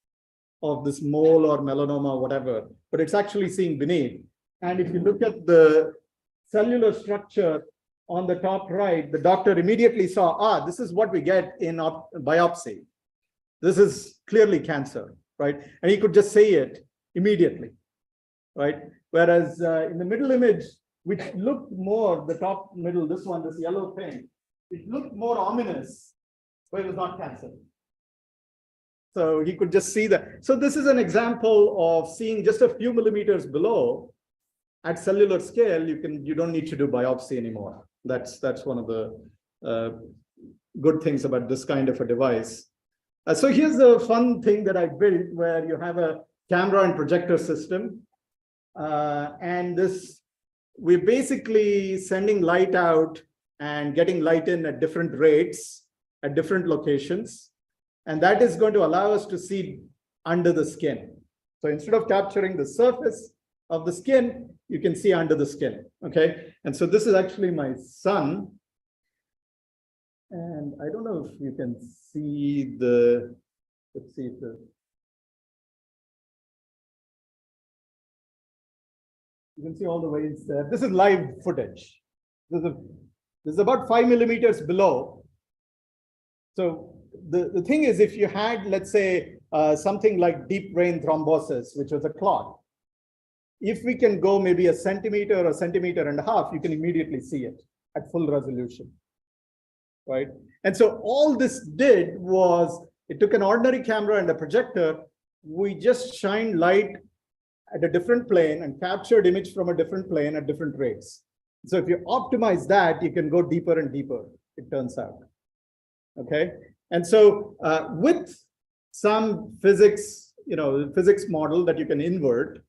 of this mole or melanoma or whatever, but it's actually seeing beneath. And if you look at the cellular structure on the top right, the doctor immediately saw, this is what we get in biopsy. This is clearly cancer, right? And he could just say it immediately, right? Whereas in the middle image, which looked more, the top middle, this one, this yellow thing, it looked more ominous, but it was not cancer. So he could just see that. So this is an example of seeing just a few millimeters below at cellular scale. You don't need to do biopsy anymore. That's one of the good things about this kind of a device. So here's the fun thing that I built, where you have a camera and projector system, and we're basically sending light out and getting light in at different rates at different locations. And that is going to allow us to see under the skin. So instead of capturing the surface of the skin, you can see under the skin, okay? And so this is actually my son. And I don't know if you can see let's see if you can see all the veins there. This is live footage. This is about 5 millimeters below. So the thing is, if you had, let's say, something like deep vein thrombosis, which was a clot, if we can go maybe a centimeter or centimeter and a half, you can immediately see it at full resolution, right? And so all this did was, it took an ordinary camera and a projector. We just shined light at a different plane and captured image from a different plane at different rates. So if you optimize that, you can go deeper and deeper, it turns out. Okay, and so with some physics, physics model that you can invert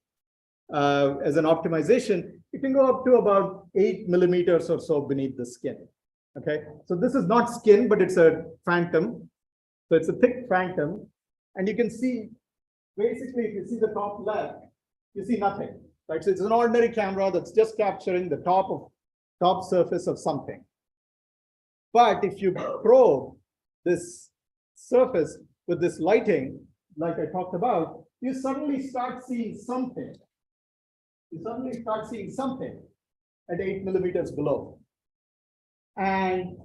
as an optimization, you can go up to about 8 millimeters or so beneath the skin. Okay, so this is not skin, but it's a phantom. So it's a thick phantom, and you can see, basically, if you see the top left, you see nothing, right? So it's an ordinary camera that's just capturing the top surface of something. But if you probe this surface with this lighting, like I talked about, you suddenly start seeing something. You suddenly start seeing something at 8 millimeters below. And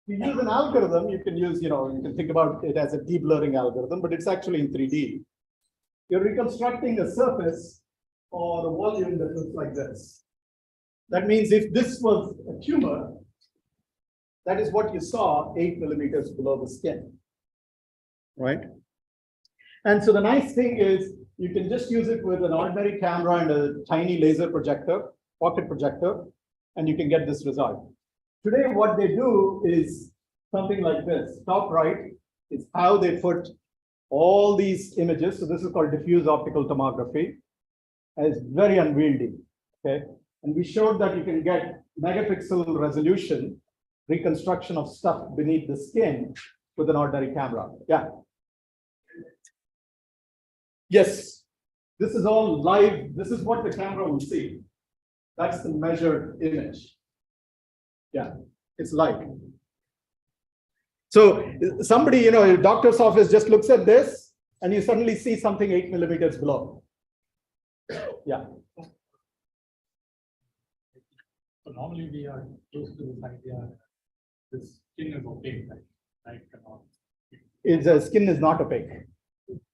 to use an algorithm, you can use, you can think about it as a deblurring algorithm, but it's actually in 3D. You're reconstructing a surface or a volume that looks like this. That means if this was a tumor, that is what you saw 8 millimeters below the skin, right? And so the nice thing is you can just use it with an ordinary camera and a tiny laser projector, pocket projector, and you can get this result. Today, what they do is something like this. Top right is how they put all these images. So this is called diffuse optical tomography. is very unwieldy. Okay, and we showed that you can get megapixel resolution reconstruction of stuff beneath the skin with an ordinary camera. Yeah. Yes, this is all live. This is what the camera will see. That's the measured image. Yeah, it's live. So somebody, a doctor's office just looks at this and you suddenly see something 8 millimeters below. Yeah. So normally we are used to this idea that the skin is opaque, like Its skin is not opaque.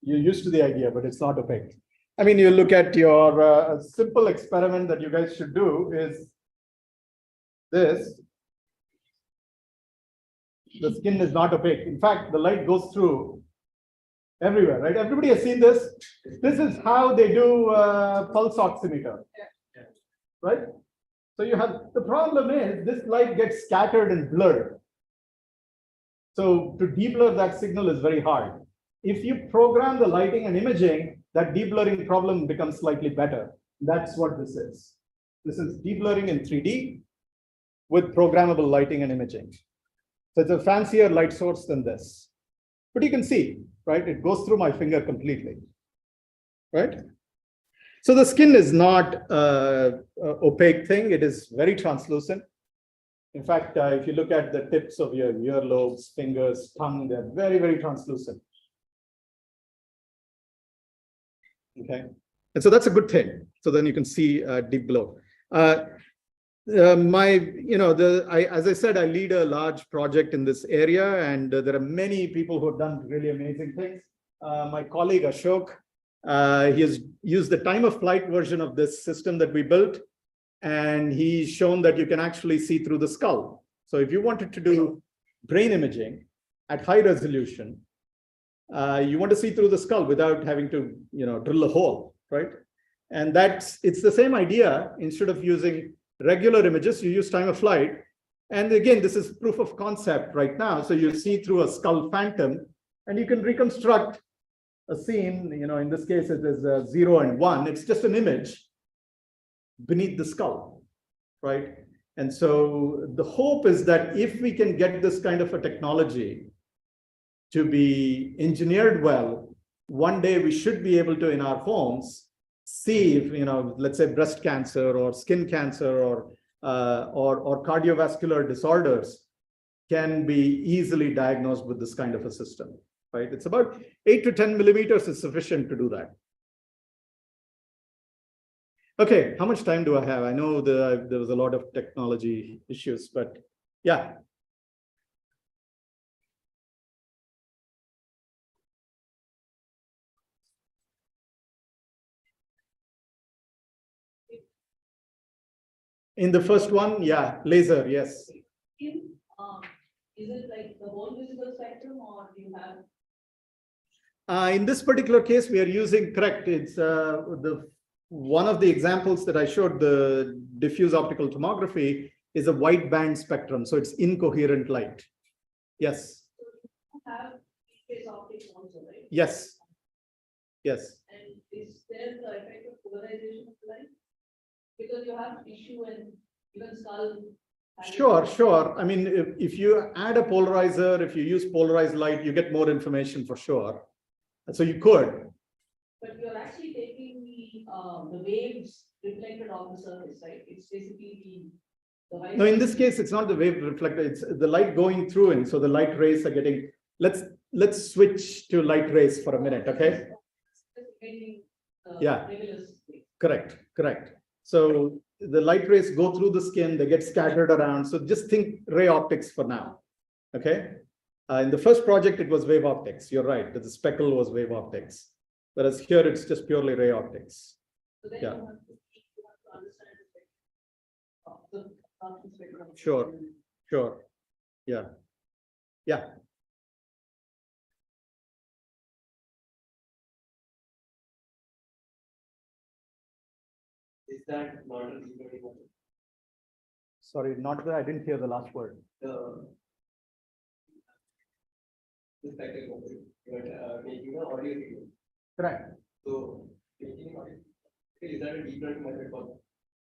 You're used to the idea, but it's not opaque. I mean, you look at your simple experiment that you guys should do is this. The skin is not opaque. In fact, the light goes through everywhere, right? Everybody has seen this. This is how they do pulse oximeter, right? So you have, the problem is this light gets scattered and blurred. So to deblur that signal is very hard. If you program the lighting and imaging, that deblurring problem becomes slightly better. That's what this is. This is deblurring in 3D with programmable lighting and imaging. So it's a fancier light source than this. But you can see, right? It goes through my finger completely, right? So the skin is not an opaque thing. It is very translucent. In fact, if you look at the tips of your earlobes, fingers, tongue, they're very, very translucent. Okay, and so that's a good thing. So then you can see deep below. As I said, I lead a large project in this area, and there are many people who have done really amazing things. My colleague Ashok, he has used the time of flight version of this system that we built, and he's shown that you can actually see through the skull. So if you wanted to do brain imaging at high resolution, you want to see through the skull without having to, drill a hole, right? And it's the same idea. Instead of using regular images, you use time of flight. And again, this is proof of concept right now. So you see through a skull phantom, and you can reconstruct a scene. In this case, it is 0 and 1. It's just an image beneath the skull, right? And so the hope is that if we can get this kind of a technology to be engineered well, one day we should be able to, in our homes, see if, let's say breast cancer or skin cancer or cardiovascular disorders can be easily diagnosed with this kind of a system, right? It's about 8 to 10 millimeters is sufficient to do that. Okay, how much time do I have? I know there was a lot of technology issues, but yeah. In the first one, yeah, laser, yes. Is it like the whole visible spectrum, or do you have? In this particular case, we are using, correct, it's one of the examples that I showed, the diffuse optical tomography, is a wide band spectrum, so it's incoherent light. Yes. So you have phase optics also, right? Yes. Yes. And is there the effect of polarization of light? Because you have tissue and even skull. Sure. I mean, if you add a polarizer, if you use polarized light, you get more information for sure. So you could. But you're actually taking the waves reflected on the surface, right? It's basically the No, in this case, it's not the wave reflected, it's the light going through, and so the light rays are getting, let's switch to light rays for a minute, okay? Yeah. Correct. So the light rays go through the skin, they get scattered around. So just think ray optics for now, okay? In the first project, it was wave optics. You're right, that the speckle was wave optics. Whereas here, it's just purely ray optics. So then Yeah. you have to understand the spectrum. Sure. Yeah. Is that not a security one? Sorry, I didn't hear the last word. The spectral but making the audio signal. Correct. So making audio is is that a deep learning method for?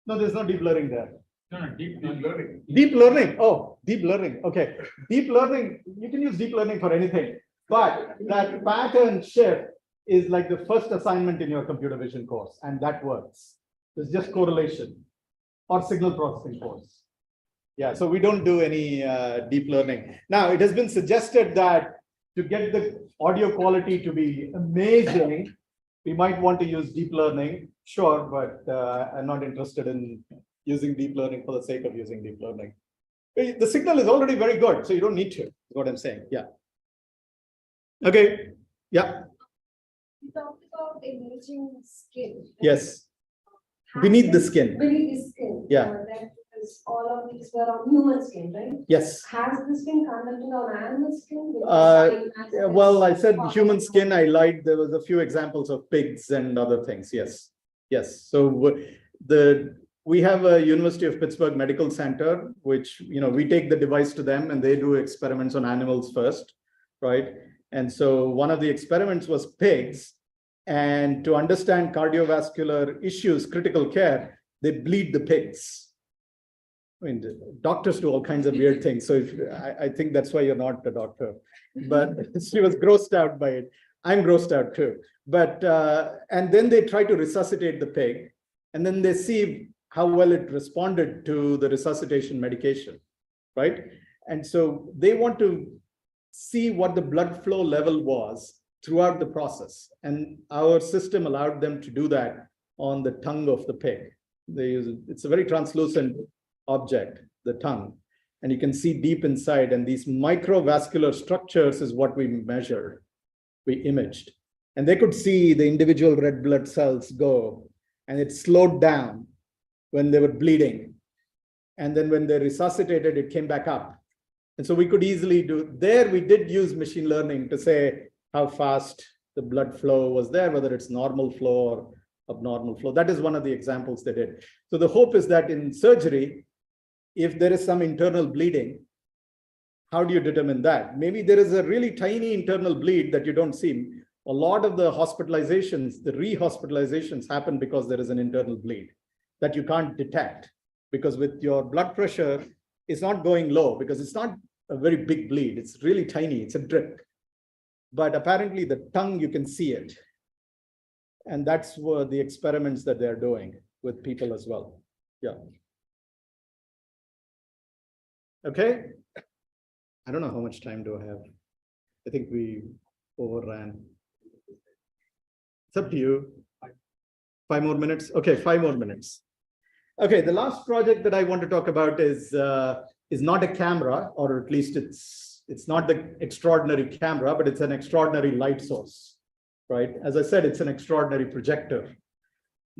No, there's no deep learning there. No, no, deep Deep learning. Deep learning. Oh, deep learning. Okay. Deep learning, you can use deep learning for anything, but that pattern shift is like the first assignment in your computer vision course, and that works. It's just correlation or signal processing course. Yeah, so we don't do any deep learning. Now, it has been suggested that to get the audio quality to be amazing, we might want to use deep learning. Sure, but I'm not interested in using deep learning for the sake of using deep learning. The signal is already very good, so you don't need to, is what I'm saying. Yeah. Okay. Yeah. You talked about imaging skin. Yes. Has Beneath the this- skin. Beneath the skin. Yeah. That is all of these were on human skin, right? Yes. Has this been conducted on animal skin? Well, I said human skin, I lied. There was a few examples of pigs and other things. Yes. Yes. So we have a University of Pittsburgh Medical Center, which, we take the device to them and they do experiments on animals first, right? And so one of the experiments was pigs. And to understand cardiovascular issues, critical care, they bleed the pigs. I mean, doctors do all kinds of weird things. So I think that's why you're not a doctor. But she was grossed out by it. I'm grossed out too. But and then they try to resuscitate the pig, and then they see how well it responded to the resuscitation medication, right? And so they want to see what the blood flow level was throughout the process. And our system allowed them to do that on the tongue of the pig. It's a very translucent object, the tongue, and you can see deep inside, and these microvascular structures is what we measured, we imaged. And they could see the individual red blood cells go, and it slowed down when they were bleeding. And then when they resuscitated, it came back up. And so we could easily do, there we did use machine learning to say how fast the blood flow was there, whether it's normal flow or abnormal flow. That is one of the examples they did. So the hope is that in surgery, if there is some internal bleeding, how do you determine that? Maybe there is a really tiny internal bleed that you don't see. A lot of the hospitalizations, the rehospitalizations happen because there is an internal bleed that you can't detect, because with your blood pressure, it's not going low because it's not a very big bleed. It's really tiny. It's a drip. But apparently the tongue, you can see it. And that's what the experiments that they're doing with people as well. Yeah. Okay. I don't know how much time do I have. I think we overran. It's up to you. 5 more minutes. Okay, 5 more minutes. Okay, the last project that I want to talk about is not a camera, or at least it's not the extraordinary camera, but it's an extraordinary light source, right? As I said, it's an extraordinary projector.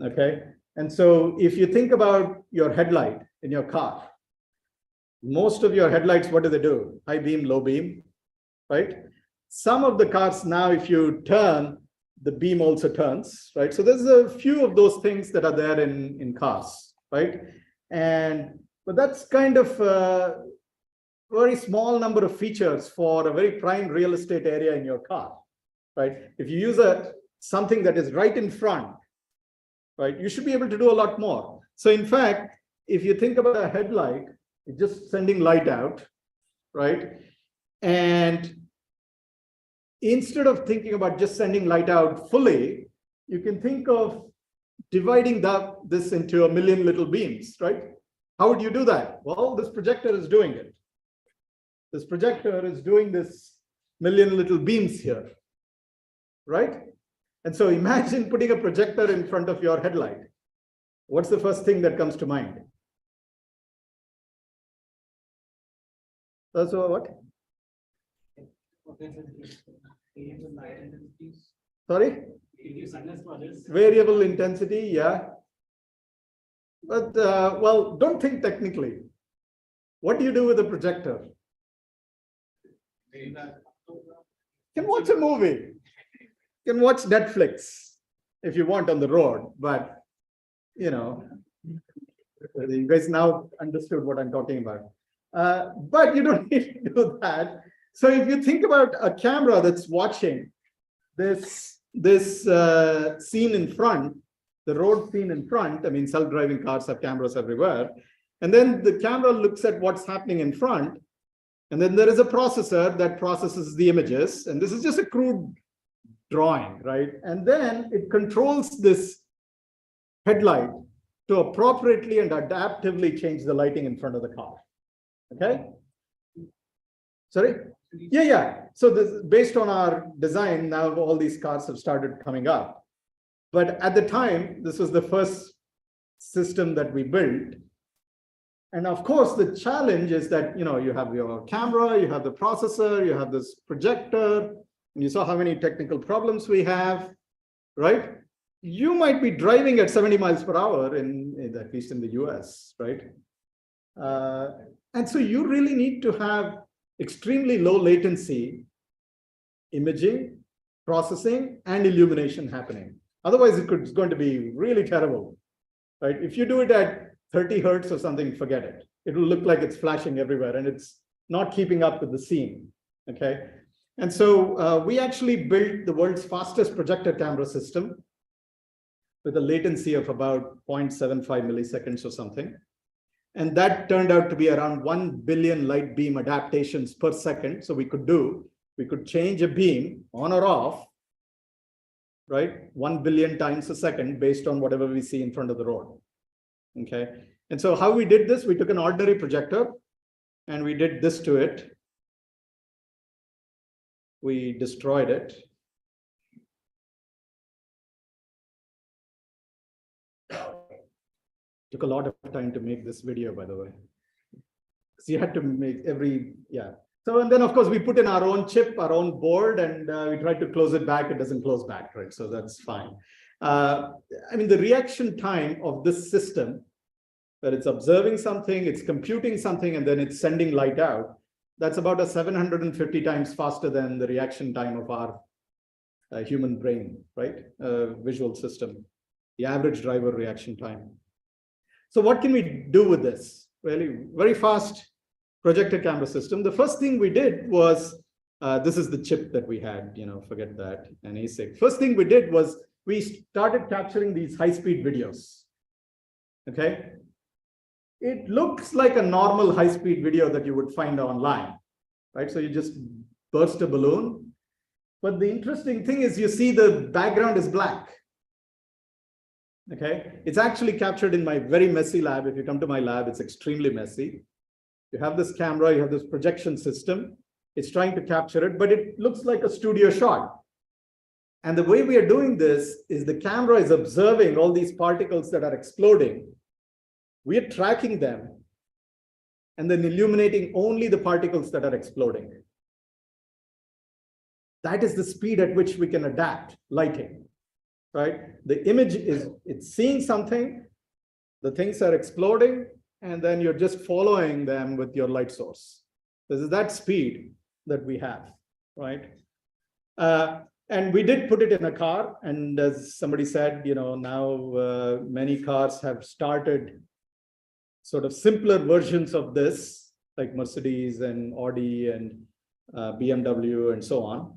Okay, and so if you think about your headlight in your car, most of your headlights, what do? High beam, low beam, right? Some of the cars now, if you turn, the beam also turns, right? So there's a few of those things that are there in cars, right? But that's kind of a very small number of features for a very prime real estate area in your car, right? If you use something that is right in front, right, you should be able to do a lot more. So in fact, if you think about a headlight, it's just sending light out, right? And instead of thinking about just sending light out fully, you can think of dividing this into a million little beams, right? How would you do that? Well, this projector is doing it. This projector is doing this million little beams here, right? And so imagine putting a projector in front of your headlight. What's the first thing that comes to mind? So what? Sorry? Variable intensity, yeah. But, well, don't think technically. What do you do with a projector? You can watch a movie. You can watch Netflix if you want on the road, but, you guys now understood what I'm talking about. But you don't need to do that. So if you think about a camera that's watching this scene in front, the road scene in front. I mean, self-driving cars have cameras everywhere. And then the camera looks at what's happening in front. And then there is a processor that processes the images. And this is just a crude drawing, right? And then it controls this headlight to appropriately and adaptively change the lighting in front of the car. Okay? Sorry? Yeah. So this, based on our design, now all these cars have started coming up. But at the time, this was the first system that we built. And of course, the challenge is that, you have your camera, you have the processor, you have this projector, and you saw how many technical problems we have, right? You might be driving at 70 miles per hour at least in the US, right? And so you really need to have extremely low latency imaging, processing, and illumination happening. Otherwise, it's going to be really terrible, right? If you do it at 30 hertz or something, forget it. It will look like it's flashing everywhere and it's not keeping up with the scene, okay? And so we actually built the world's fastest projector camera system with a latency of about 0.75 milliseconds or something. And that turned out to be around 1 billion light beam adaptations per second. So we could change a beam on or off, right? 1 billion times a second based on whatever we see in front of the road. Okay. And so how we did this, we took an ordinary projector and we did this to it. We destroyed it. Took a lot of time to make this video, by the way. So you had to make So, and then of course we put in our own chip, our own board, and we tried to close it back. It doesn't close back, right? So that's fine. I mean, the reaction time of this system, where it's observing something, it's computing something, and then it's sending light out, that's about 750 times faster than the reaction time of our human brain, right? Visual system, the average driver reaction time. So what can we do with this? Really, very fast projector camera system. The first thing we did was, this is the chip that we had, forget that, an ASIC. First thing we did was we started capturing these high-speed videos, okay? It looks like a normal high-speed video that you would find online, right? So you just burst a balloon. But the interesting thing is you see the background is black. Okay, it's actually captured in my very messy lab. If you come to my lab, it's extremely messy. You have this camera, you have this projection system. It's trying to capture it, but it looks like a studio shot. And the way we are doing this is the camera is observing all these particles that are exploding. We are tracking them and then illuminating only the particles that are exploding. That is the speed at which we can adapt lighting. Right? The image it's seeing something, the things are exploding, and then you're just following them with your light source. This is that speed that we have, right? And we did put it in a car, and as somebody said, now many cars have started sort of simpler versions of this, like Mercedes and Audi and BMW and so on.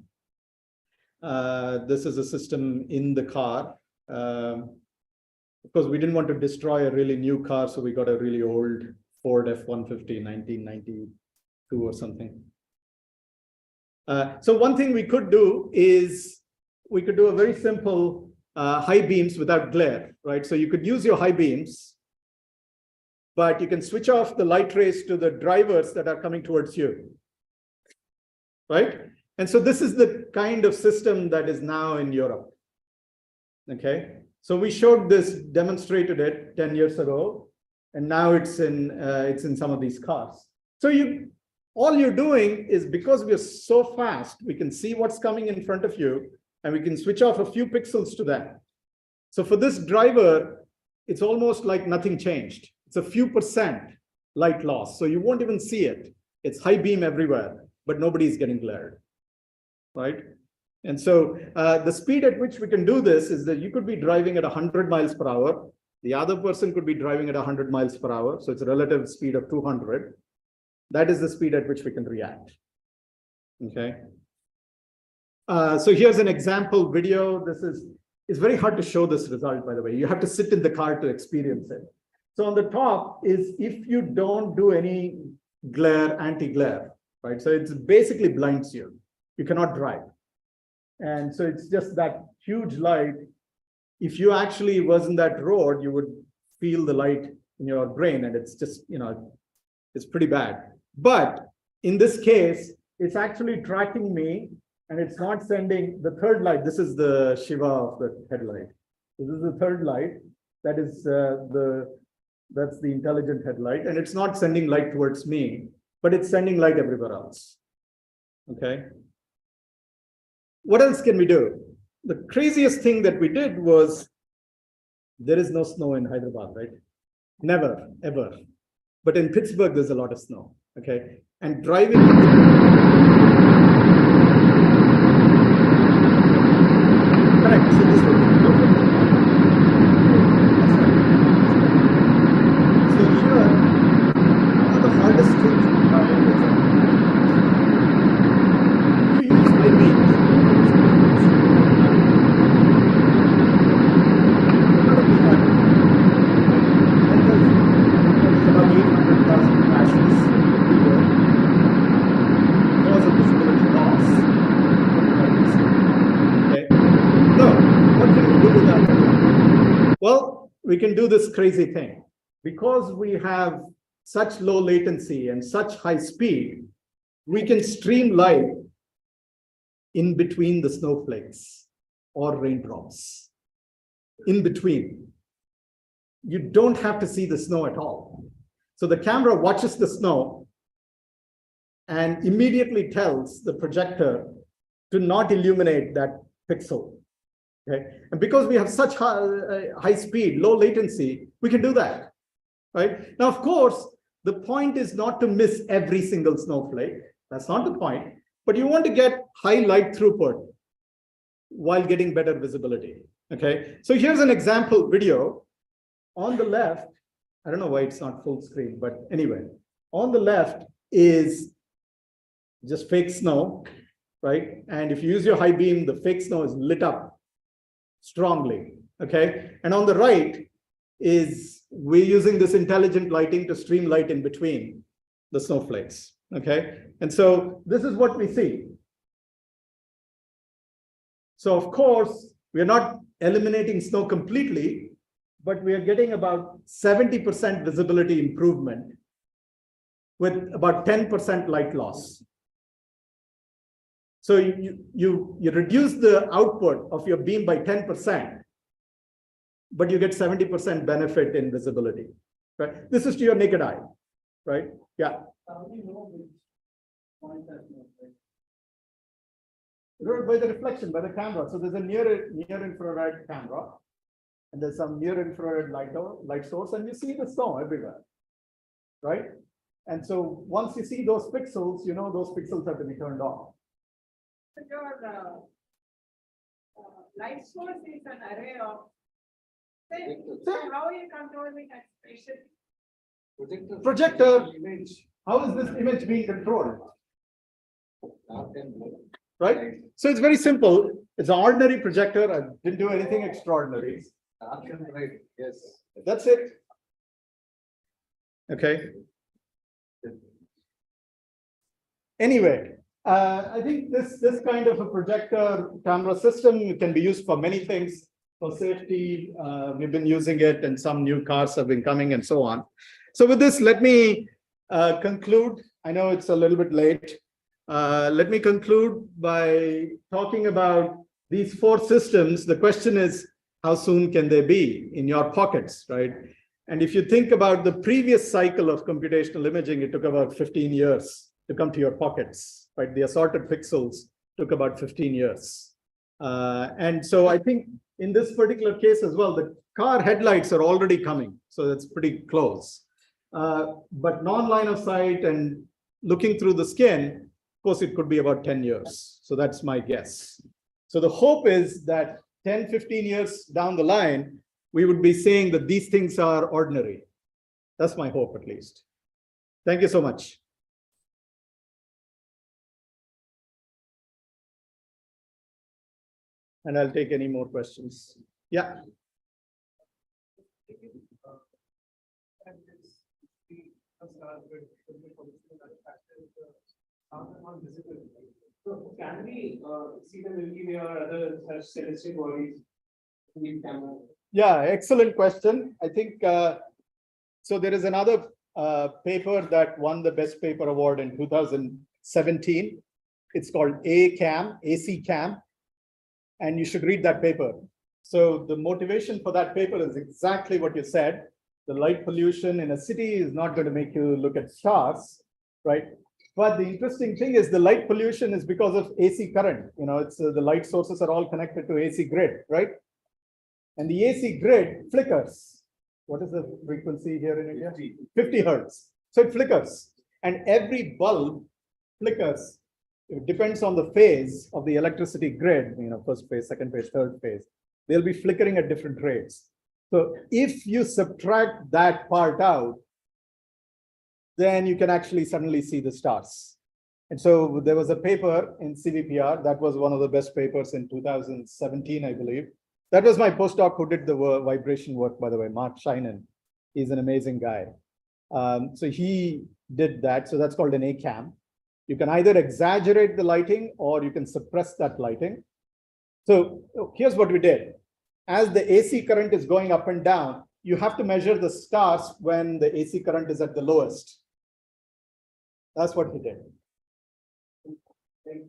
This is a system in the car. Of course, we didn't want to destroy a really new car, so we got a really old Ford F-150, 1992 or something. So one thing we could do is we could do a very simple high beams without glare, right? So you could use your high beams, but you can switch off the light rays to the drivers that are coming towards you, right? And so this is the kind of system that is now in Europe, okay? So we showed this, demonstrated it 10 years ago, and now it's in some of these cars. So all you're doing is, because we are so fast, we can see what's coming in front of you, and we can switch off a few pixels to that. So for this driver, it's almost like nothing changed. It's a few percent light loss, so you won't even see it. It's high beam everywhere, but nobody's getting glared. Right? And so the speed at which we can do this is that you could be driving at 100 miles per hour. The other person could be driving at 100 miles per hour. So it's a relative speed of 200. That is the speed at which we can react. Okay. So here's an example video. it's very hard to show this result, by the way. You have to sit in the car to experience it. So on the top is if you don't do any glare, anti-glare, right? So it's basically blinds you. You cannot drive. And so it's just that huge light. If you actually was in that road, you would feel the light in your brain, and it's just, it's pretty bad. But in this case, it's actually tracking me, and it's not sending the third light. This is the Shiva of the headlight. This is the third light. That is that's the intelligent headlight, and it's not sending light towards me, but it's sending light everywhere else. Okay. What else can we do? The craziest thing that we did was, there is no snow in Hyderabad, right? Never, ever. But in Pittsburgh, there's a lot of snow. Okay. And driving. Correct. So this would be perfect. So here, one of the hardest things to drive is you use high beams. Incredibly hard. And there's about 800,000 crashes everywhere because of visibility loss. Okay. So, what can we do with that? Well, we can do this crazy thing. Because we have such low latency and such high speed, we can stream light in between the snowflakes or raindrops. In between. You don't have to see the snow at all. So the camera watches the snow and immediately tells the projector to not illuminate that pixel. Okay? And because we have such high speed, low latency, we can do that. Right? Now, of course, the point is not to miss every single snowflake. That's not the point. But you want to get high light throughput while getting better visibility. Okay. So here's an example video. On the left, I don't know why it's not full screen, but anyway, on the left is just fake snow, right? And if you use your high beam, the fake snow is lit up strongly. Okay. And on the right is we're using this intelligent lighting to stream light in between the snowflakes. Okay. And so this is what we see. So of course, we are not eliminating snow completely, but we are getting about 70% visibility improvement with about 10% light loss. So you reduce the output of your beam by 10%, but you get 70% benefit in visibility. Right? This is to your naked eye, right? Yeah. By the reflection, by the camera. So there's a near infrared camera, and there's some near infrared light source, and you see the snow everywhere, right? And so once you see those pixels, you know those pixels have to be turned off. Your light source is an array of. So how are you controlling that spatial? Projector image. How is this image being controlled? Right? So it's very simple. It's an ordinary projector. I didn't do anything extraordinary. Yes. That's it. Okay. Anyway, I think this kind of a projector camera system can be used for many things. For safety, we've been using it, and some new cars have been coming and so on. So with this, let me conclude. I know it's a little bit late. Let me conclude by talking about these 4 systems. The question is, how soon can they be in your pockets, right? And if you think about the previous cycle of computational imaging, it took about 15 years to come to your pockets, right? The assorted pixels took about 15 years. And so I think in this particular case as well, the car headlights are already coming. So that's pretty close. But non-line of sight and looking through the skin, of course, it could be about 10 years. So that's my guess. So the hope is that 10, 15 years down the line, we would be saying that these things are ordinary. That's my hope, at least. Thank you so much. and I'll take any more questions. Yeah. So can we see the Milky Way or other such celestial bodies in camera? Yeah, excellent question. I think so. There is another paper that won the Best Paper Award in 2017. It's called AC Cam, and you should read that paper. So the motivation for that paper is exactly what you said. The light pollution in a city is not going to make you look at stars, right? But the interesting thing is the light pollution is because of AC current. You know, it's the light sources are all connected to AC grid, right? And the AC grid flickers. What is the frequency here in India? 50 hertz. So it flickers, and every bulb flickers. It depends on the phase of the electricity grid, you know, first phase, second phase, third phase. They'll be flickering at different rates. So if you subtract that part out, then you can actually suddenly see the stars. And so there was a paper in CVPR that was one of the best papers in 2017, I believe. That was my postdoc who did the vibration work, by the way, Mark Scheinen. He's an amazing guy. So he did that. So that's called an ACAM. You can either exaggerate the lighting or you can suppress that lighting. So here's what we did. As the AC current is going up and down, you have to measure the stars when the AC current is at the lowest. That's what he did. Like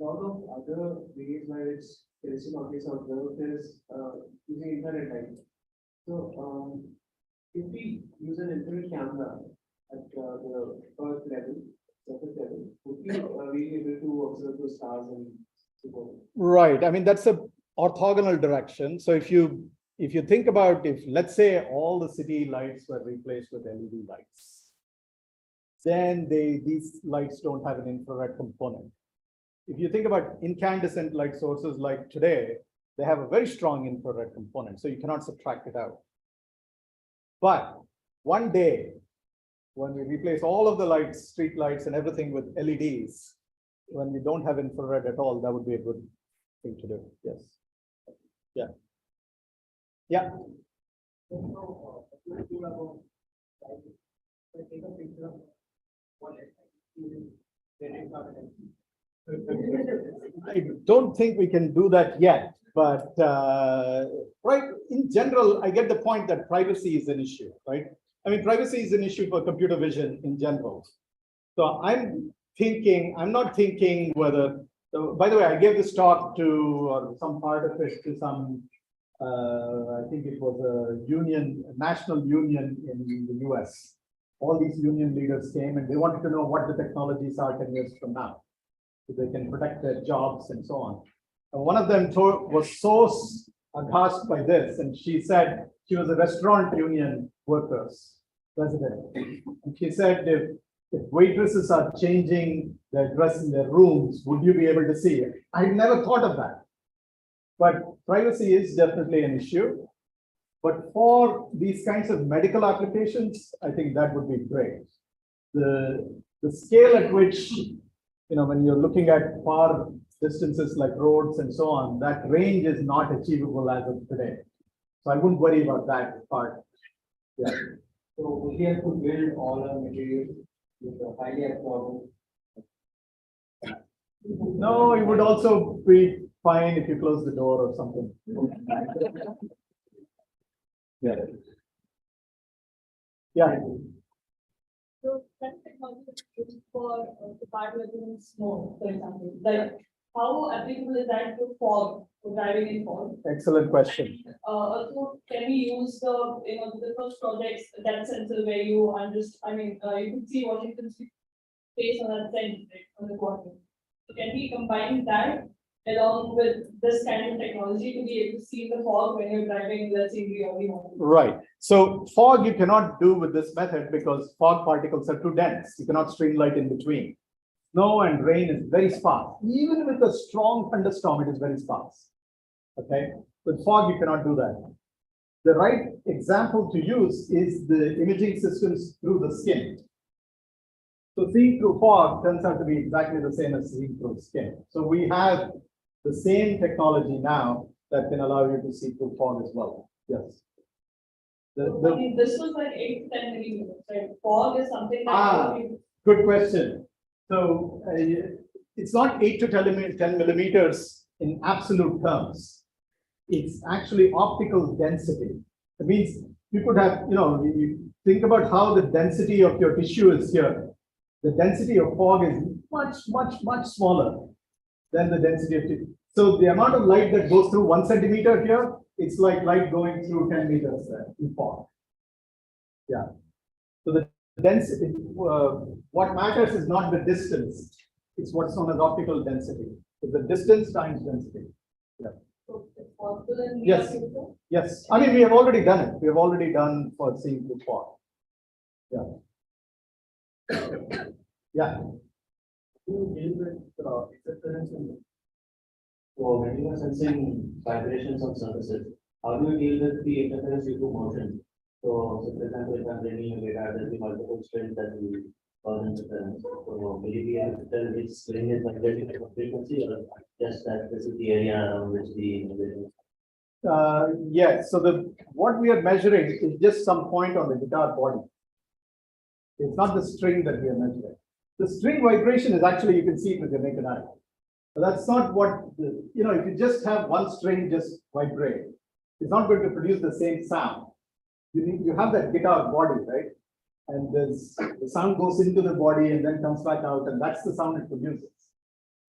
a lot of other ways by which celestial objects are observed is using infrared light. So if we use an infrared camera at the Earth level, surface level, would we be able to observe the stars and so Right. I mean, that's a orthogonal direction. So if you think about, if let's say all the city lights were replaced with LED lights, then these lights don't have an infrared component. If you think about incandescent light sources like today, they have a very strong infrared component, so you cannot subtract it out. But one day, when we replace all of the lights, street lights and everything with LEDs, when we don't have infrared at all, that would be a good thing to do. Yes. Yeah. Yeah. I don't think we can do that yet, but right, in general, I get the point that privacy is an issue, right? I mean, privacy is an issue for computer vision in general. So I'm not thinking whether, so by the way, I gave this talk to, or some part of it to some, I think it was a national union in the US. All these union leaders came and they wanted to know what the technologies are 10 years from now, so they can protect their jobs and so on. And one of them was so aghast by this, and she said she was a restaurant union workers president. And she said, if waitresses are changing their dress in their rooms, would you be able to see it? I never thought of that. But privacy is definitely an issue. But for these kinds of medical applications, I think that would be great. The scale at which, when you're looking at far distances like roads and so on, that range is not achievable as of today. So I wouldn't worry about that part. Yeah. would we have to build all our materials with a highly absorbent? No, it would also be fine if you close the door or something. Yeah. Yeah. So that technology is used for the part where there is snow, for example. Like, how applicable is that to fog, for driving in fog? Excellent question. And, also, can we use the first projects, that sensor where you you can see Washington's face on that sense, right, on the quarter. So can we combine that along with this kind of technology to be able to see the fog when you're driving, let's say, in the early morning? Right. So fog you cannot do with this method because fog particles are too dense. You cannot stream light in between. Snow and rain is very sparse. Even with a strong thunderstorm, it is very sparse. Okay. With fog, you cannot do that. The right example to use is the imaging systems through the skin. So seeing through fog turns out to be exactly the same as seeing through skin. So we have the same technology now that can allow you to see through fog as well. Yes. I mean, this was like 8 to 10 millimeters, right? Fog is something that. Ah. Good question. So it's not 8 to 10 millimeters in absolute terms. It's actually optical density. It means you could have, you think about how the density of your tissue is here. The density of fog is much, much, much smaller than the density of tissue. So the amount of light that goes through 1 centimeter here, it's like light going through 10 meters there in fog. Yeah. So the density, what matters is not the distance. It's what's known as optical density. It's the distance times density. Yeah. So it's possible in. Yes. Yes. I mean, we have already done it. We have already done for seeing through fog. Yeah. Yeah. You deal with interference in. So when you are sensing vibrations of surfaces, how do you deal with the interference due to motion? So for example, if I'm bringing a data, there'll be multiple strings that will cause interference. So will you be able to tell which string is vibrating at what frequency, or just that this is the area around which the Yes. So what we are measuring is just some point on the guitar body. It's not the string that we are measuring. The string vibration is actually, you can see it with your naked eye. But that's not what, if you just have one string just vibrate, it's not going to produce the same sound. You have that guitar body, right? And the sound goes into the body and then comes back out, and that's the sound it produces,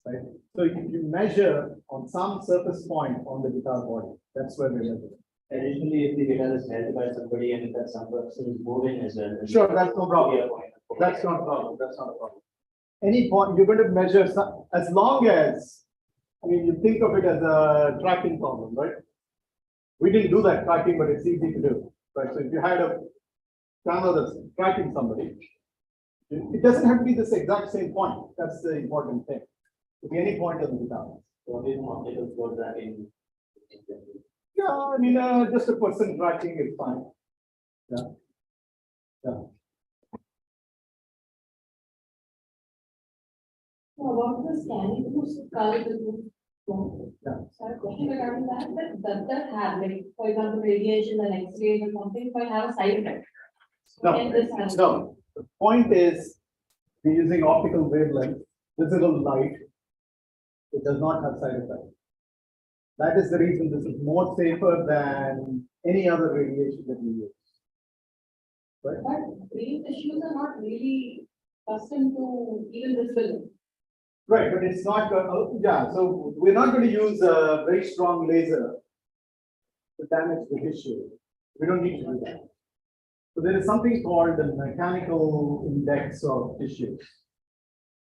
right? So if you measure on some surface point on the guitar body, that's where we measure. additionally, if the guitar is held by somebody and if that some person is moving as well. Sure, that's no problem. That's not a problem. That's not a problem. Any point you're going to measure, as long as, you think of it as a tracking problem, right? We didn't do that tracking, but it's easy to do, right? So if you had a camera that's tracking somebody, it doesn't have to be this exact same point. That's the important thing. It could be any point on the guitar. So this optical for tracking. Yeah, just a person tracking is fine. Yeah. Yeah. About the scanning to skull business. Yeah. So I have a question regarding that does that have, like, for example, radiation and X-rays or something, might have a side effect? Can this have- No. The point is, we're using optical wavelength, visible light. It does not have side effects. That is the reason this is more safer than any other radiation that we use. Right? But brain tissues are not really custom to even this film. Right, but it's not, so we're not going to use a very strong laser to damage the tissue. We don't need to do that. So there is something called the mechanical index of tissues.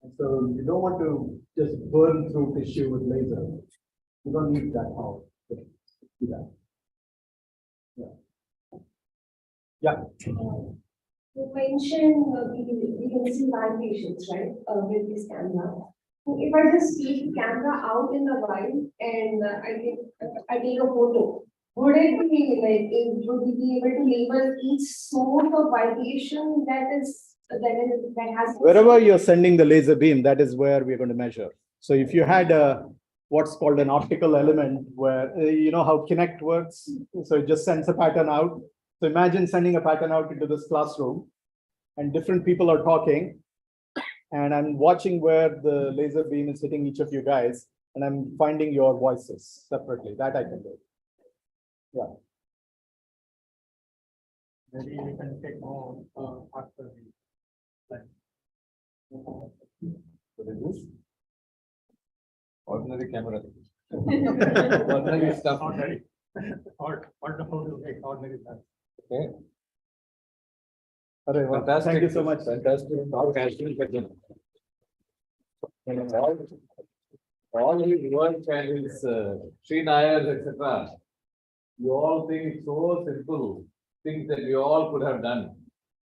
And so you don't want to just burn through tissue with laser. You don't need that power to do that. Yeah. You mentioned we can see vibrations, right, with this camera. So if I just take the camera out in the wild and I take a photo, would it be like, would we be able to label each source of vibration that has? Wherever you're sending the laser beam, that is where we're going to measure. So if you had what's called an optical element, where you know how Kinect works, so it just sends a pattern out. So imagine sending a pattern out into this classroom, and different people are talking, and I'm watching where the laser beam is hitting each of you guys, and I'm finding your voices separately. That I can do. Yeah. Maybe we can take more after the. Ordinary camera. Ordinary stuff. Ordinary. Or the how to make ordinary stuff. Okay. Fantastic. Thank you so much. Fantastic. All his work and his Sri Nayar, etc. You all think it's so simple, things that we all could have done.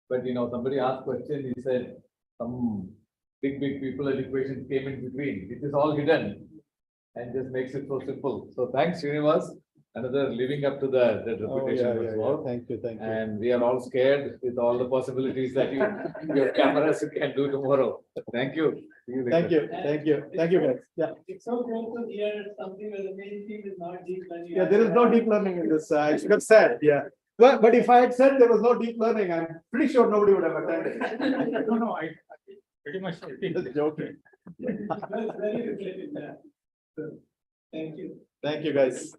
But somebody asked question, he said some big people and equations came in between. It is all hidden and just makes it so simple. So thanks, Srinivas. another living up to that Oh, reputation yeah, was yeah, yeah. more. Thank you, thank you. And we are all scared with all the possibilities that your cameras can do tomorrow. Thank you. See you later. Thank you, thank you, guys. Yeah, It's so great to hear something where the main theme is not deep learning. yeah, there is no deep learning in this. I should have said, yeah. But if I had said there was no deep learning, I'm pretty sure nobody would have attended. No, I pretty much agree. Just joking. Very reflective, yeah. So, thank you. Thank you, guys.